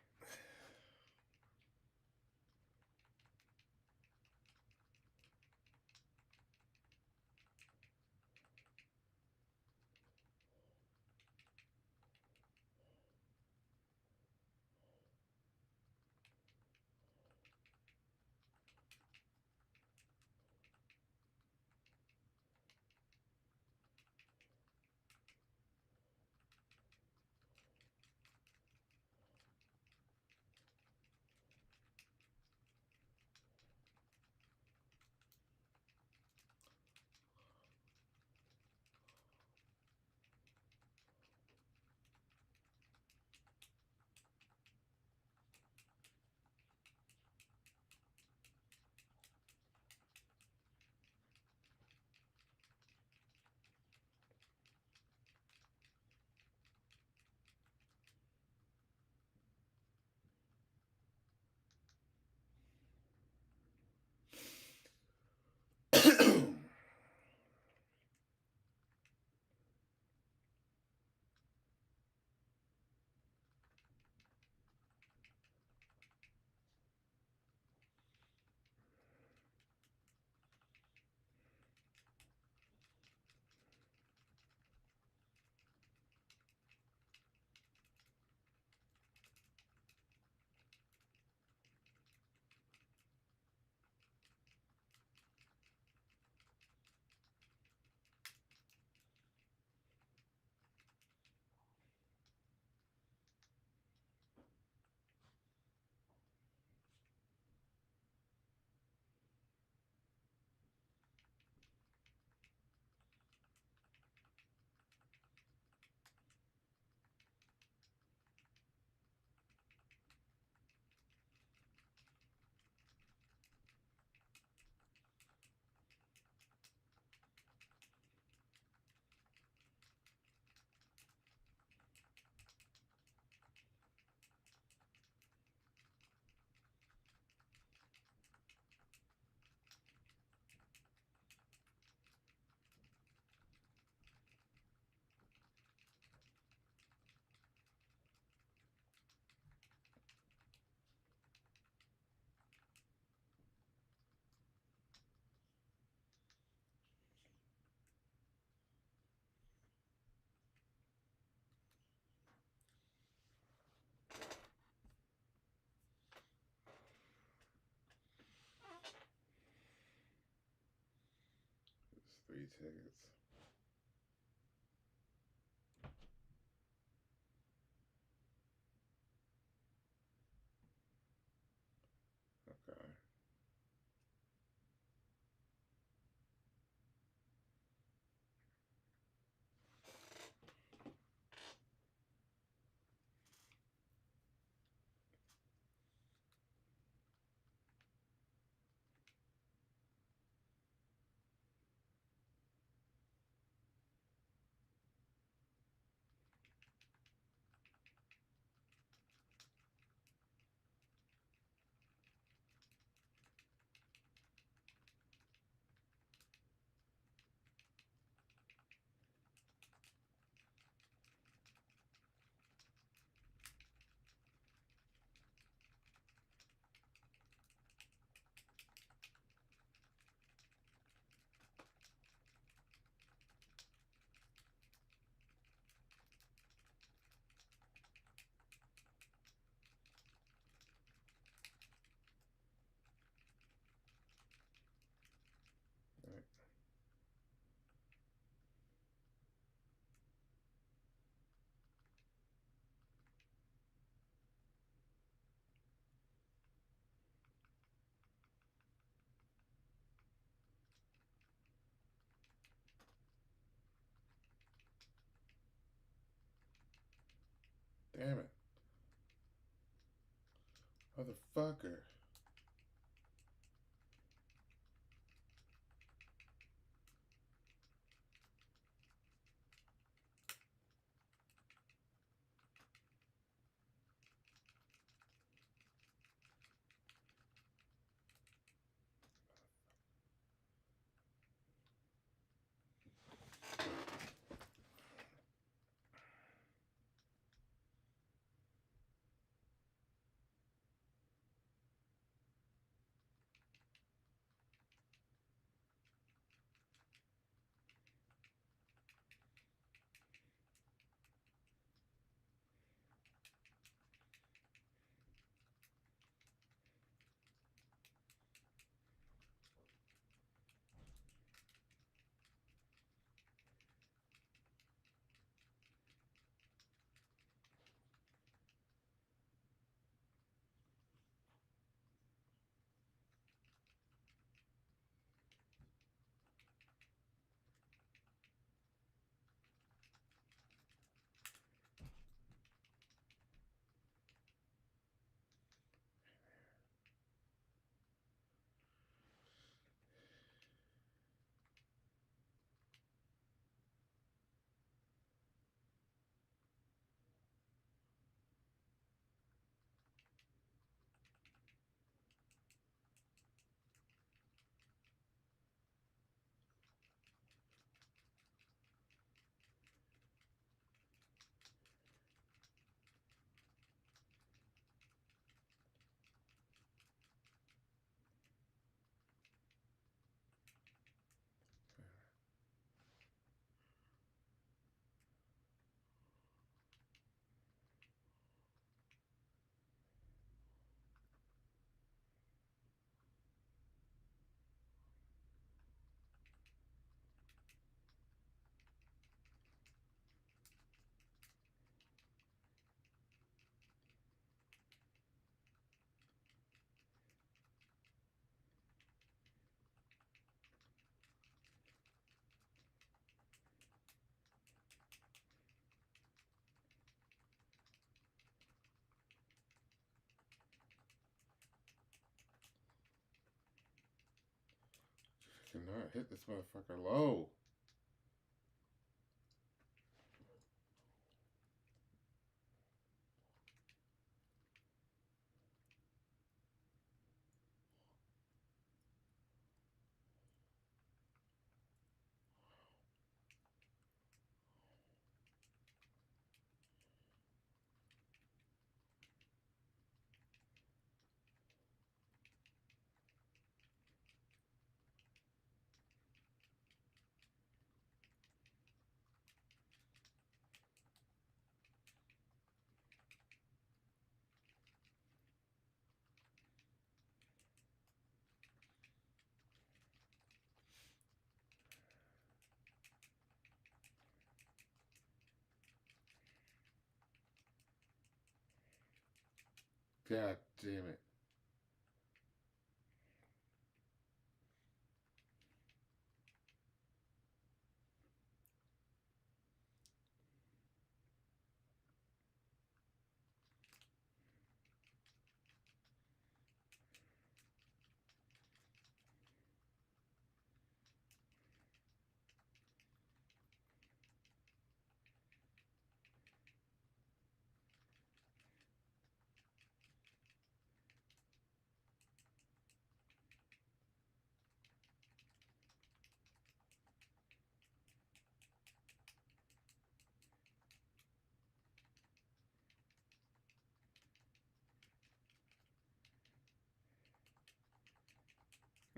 There's 3 tickets. Okay. All right. Damn it. Motherfucker. Cannot hit this motherfucker low. God damn it.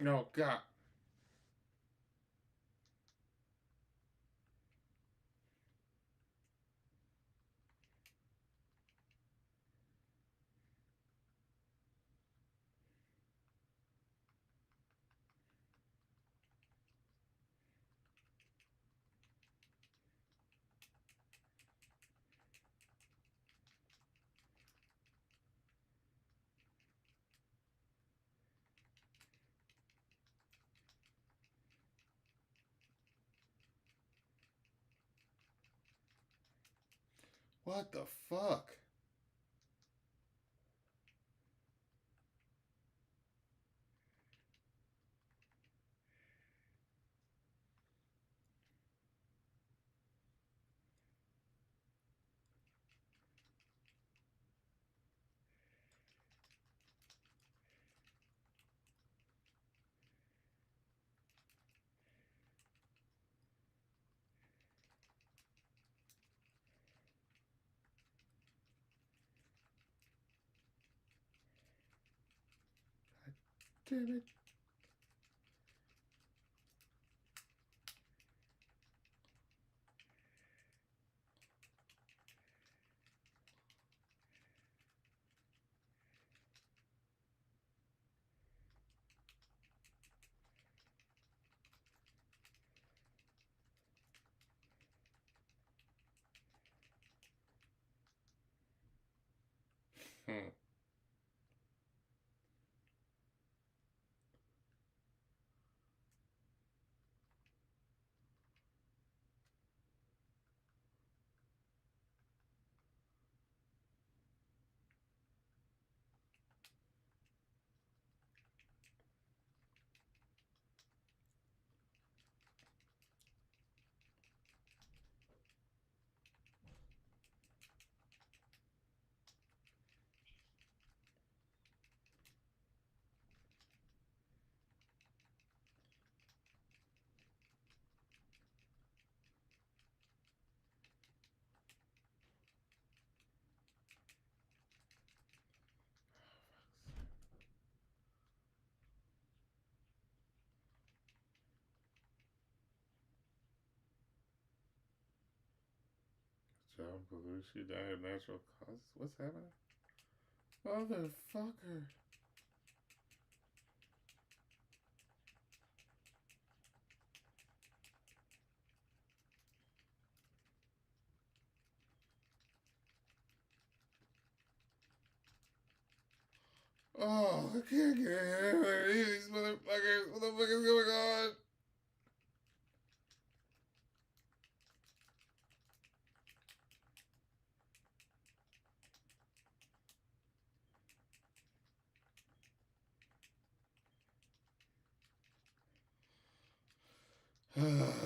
No, God. What the fuck? Damn it. Hmm. John Belushi died of natural causes? What's happening? Motherfucker. Oh, I can't get it. These motherfuckers. What the fuck is going on? Fuck.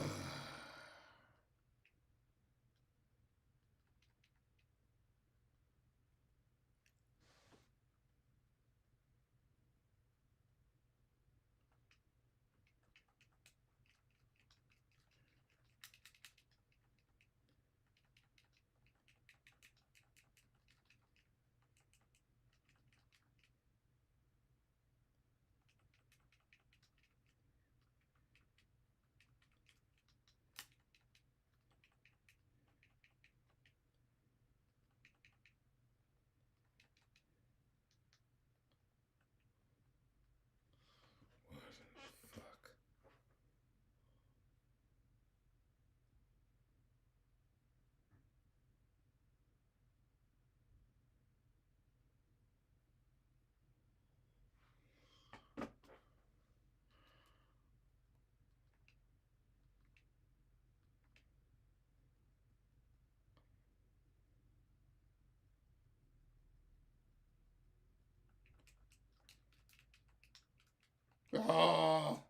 Oh.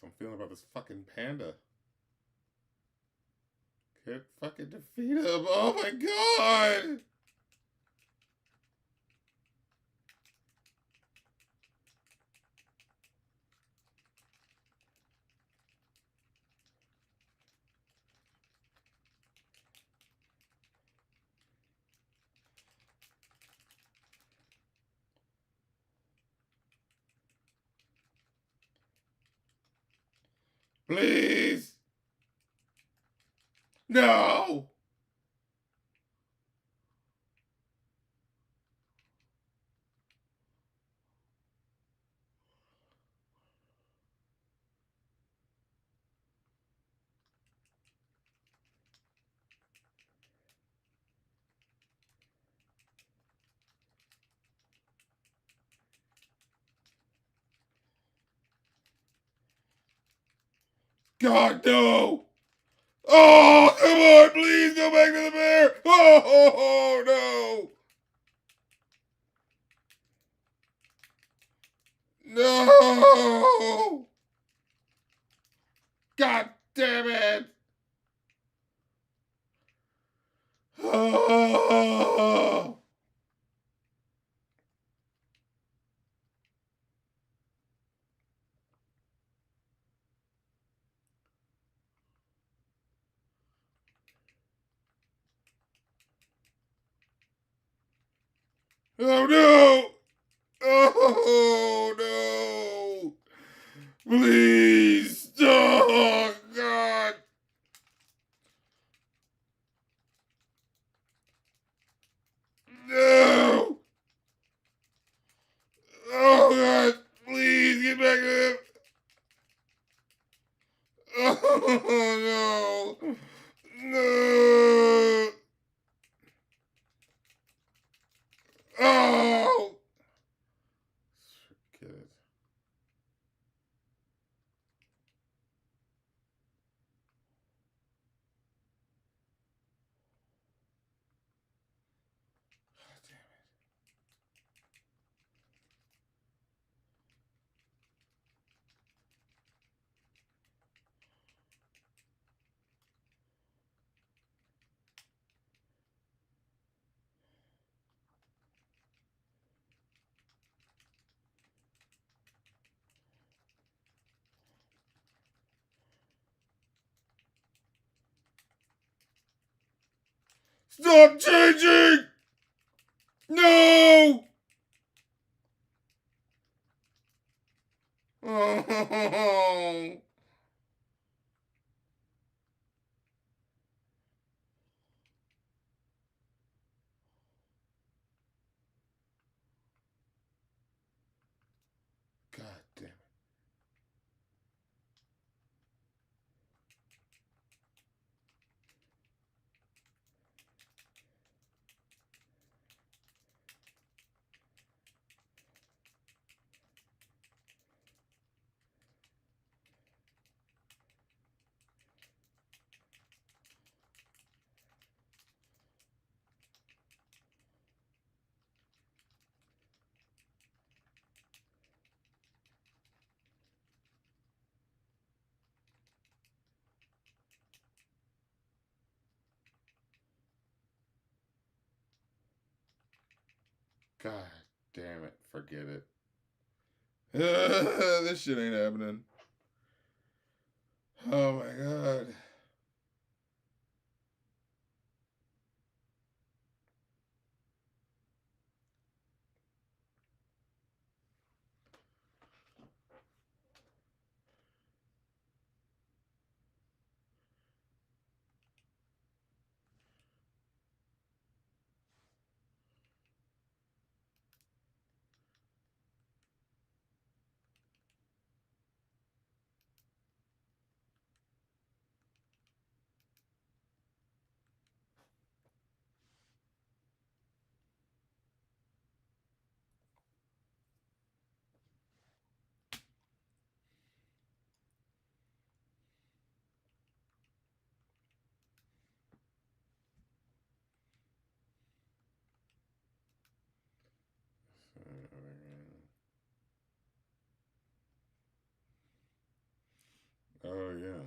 So I'm feeling about this fucking panda. Can't fucking defeat him. Oh my god! Please! No! God, no! Oh, come on, please go back to the bear! Oh, no! No! God damn it! Oh, oh no! Oh no! Please! Oh God! No! Oh God! Please get back to him! Oh no! No! Oh! Get it. God damn it. Stop changing! No! Oh! God damn it. God damn it. Forget it. This shit ain't happening. Oh my god. Oh yeah.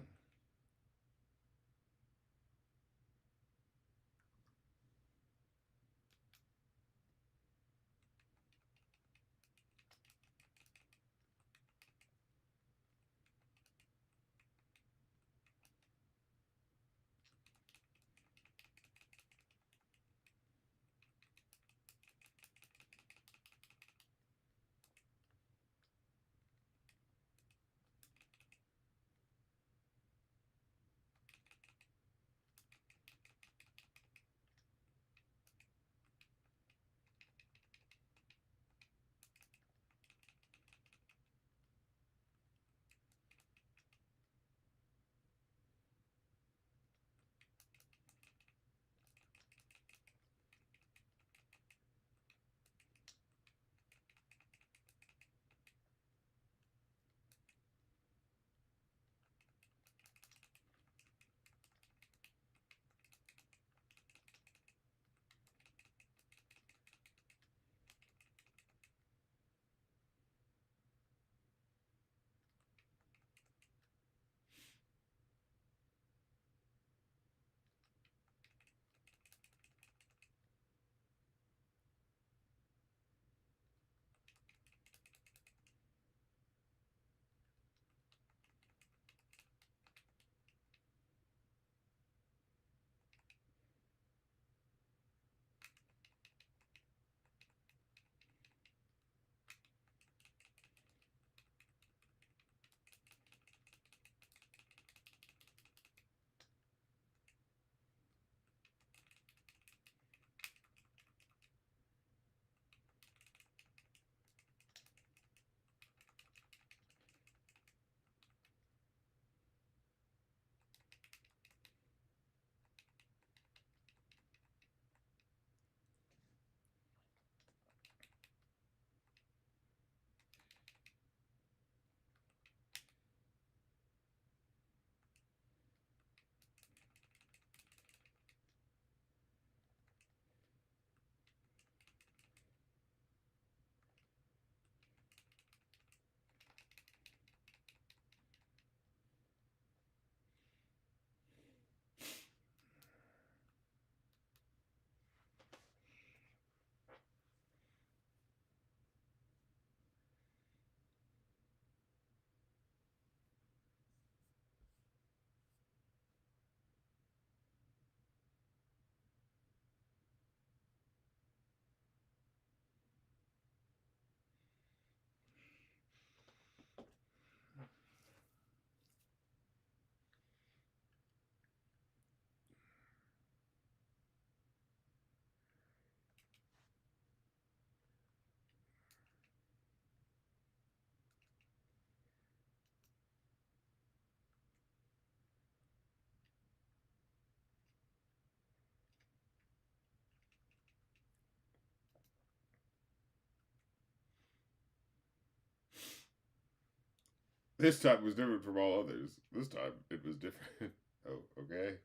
This time was different from all others. This time it was different. Oh, okay.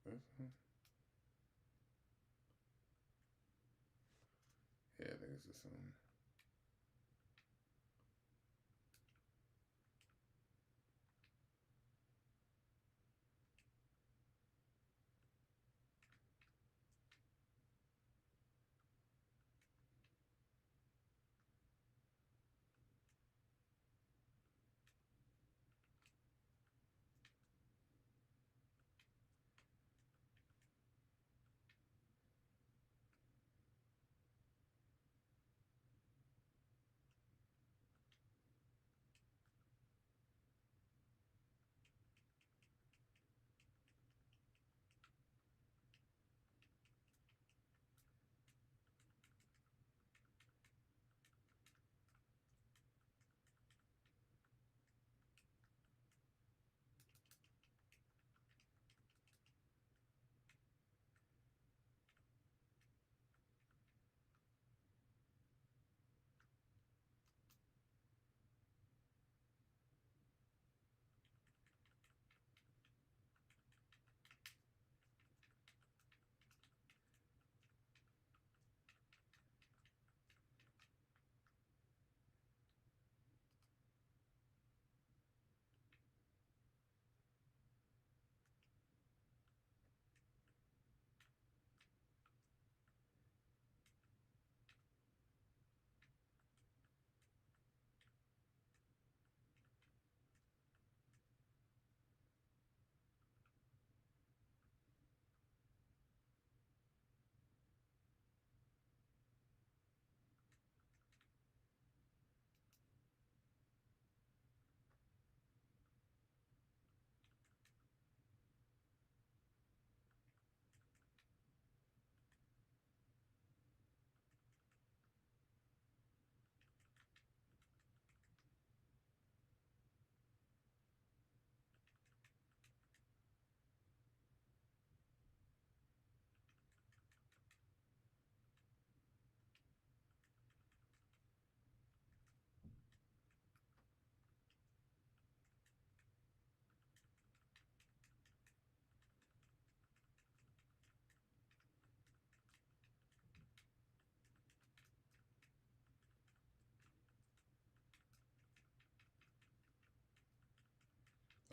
Yeah, I think it's this one.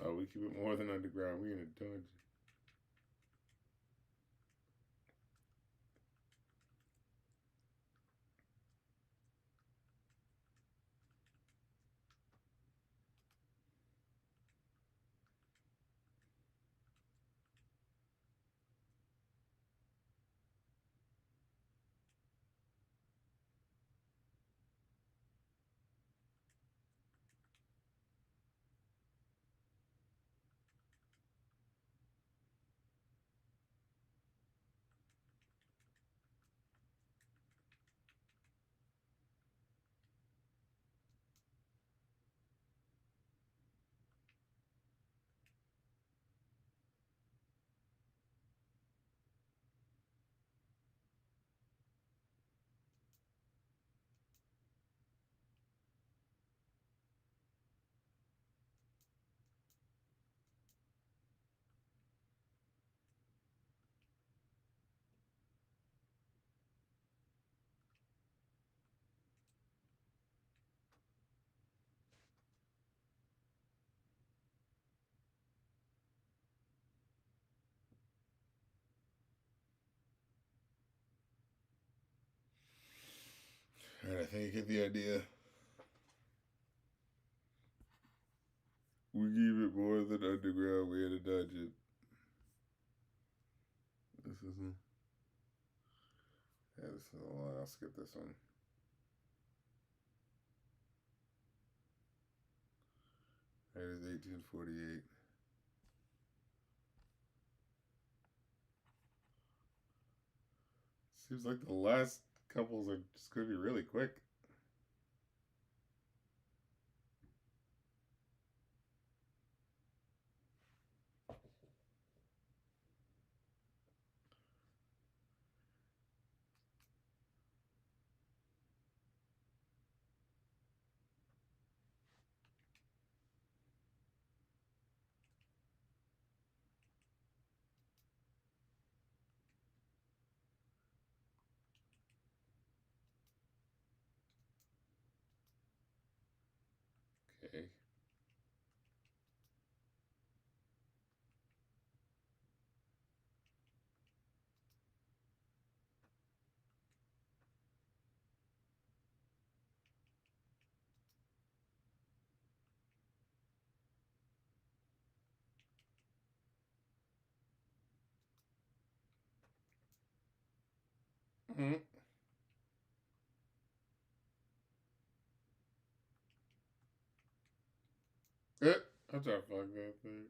Oh, we keep it more than underground. We in a dungeon. All right, I think you get the idea. We keep it more than underground. We in a dungeon. This isn't. Yeah, this is a lot. I'll skip this one. That is 1848. Seems like the last couples are just going to be really quick. Mm-hmm. Yeah, I'm trying to fuck that thing.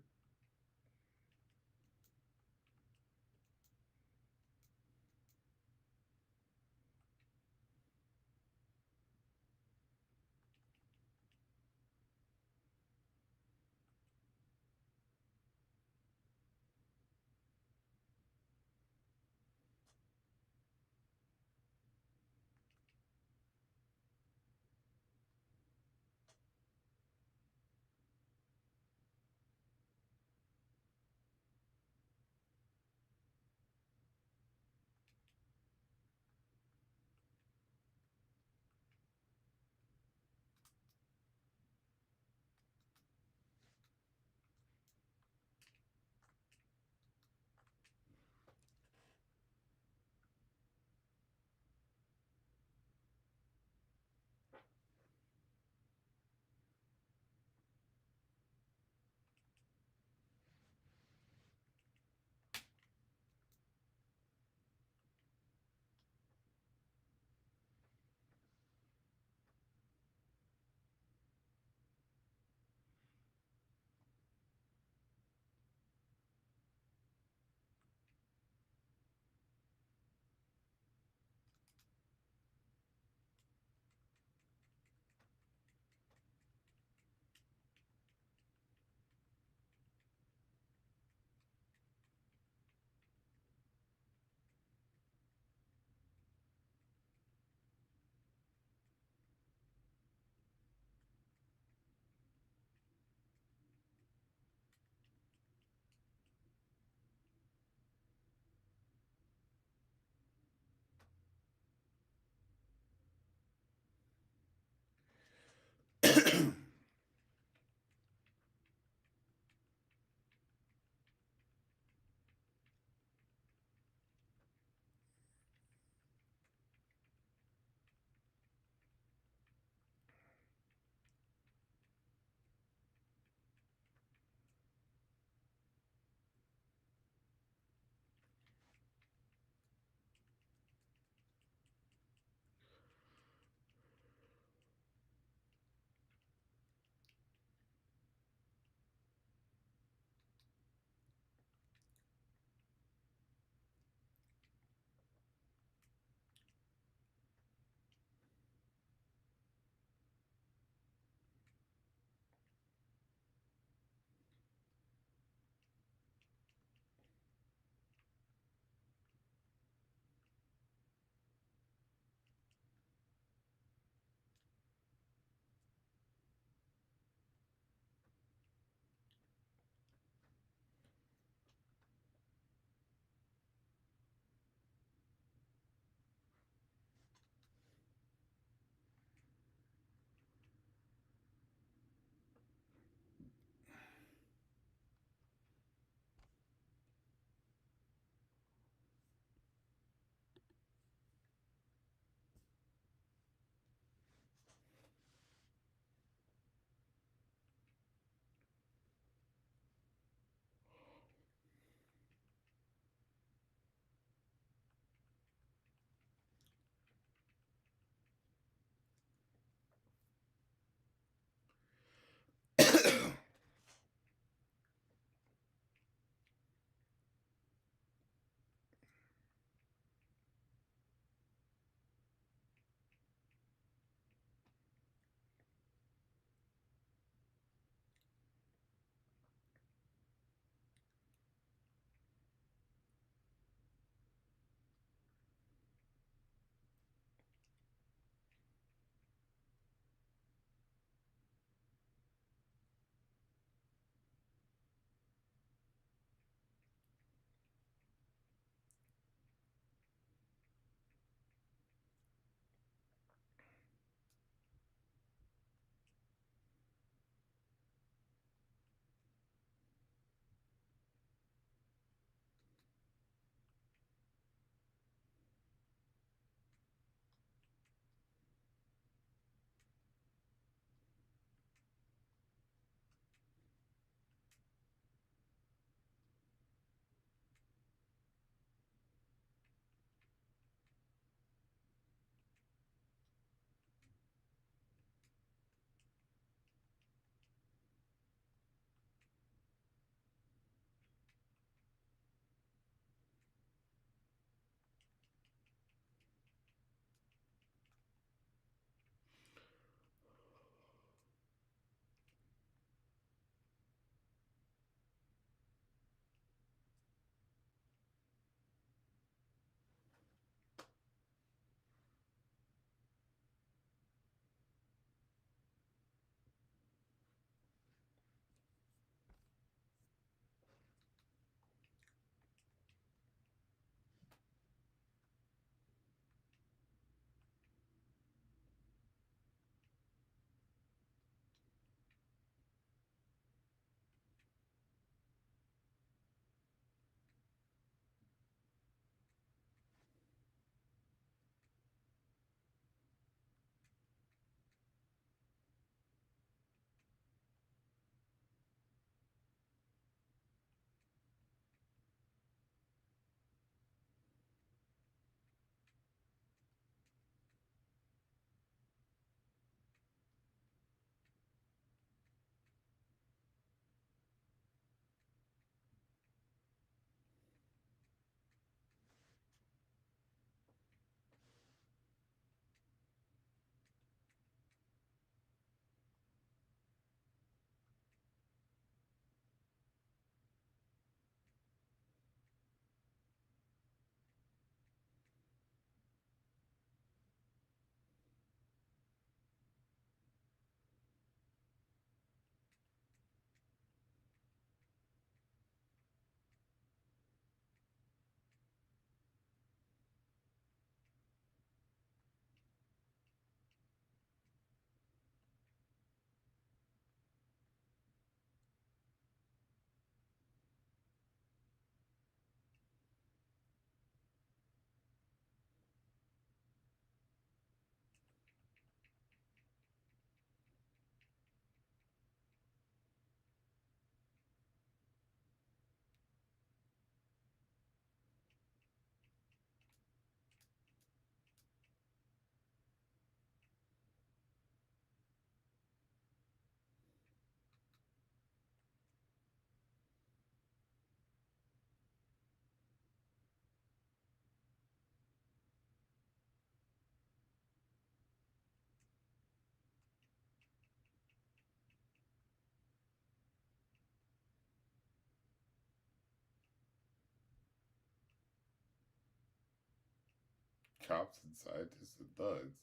chops and scientists and thugs.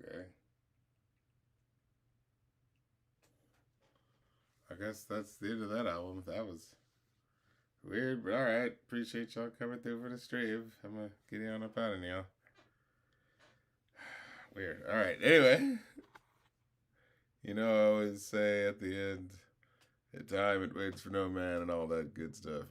Okay. I guess that's the end of that album. That was weird, but alright. Appreciate y'all coming through for the stream. I'm gonna get on up out of y'all. Weird. Alright, anyway. You know, I always say at the end, "In time it waits for no man," and all that good stuff.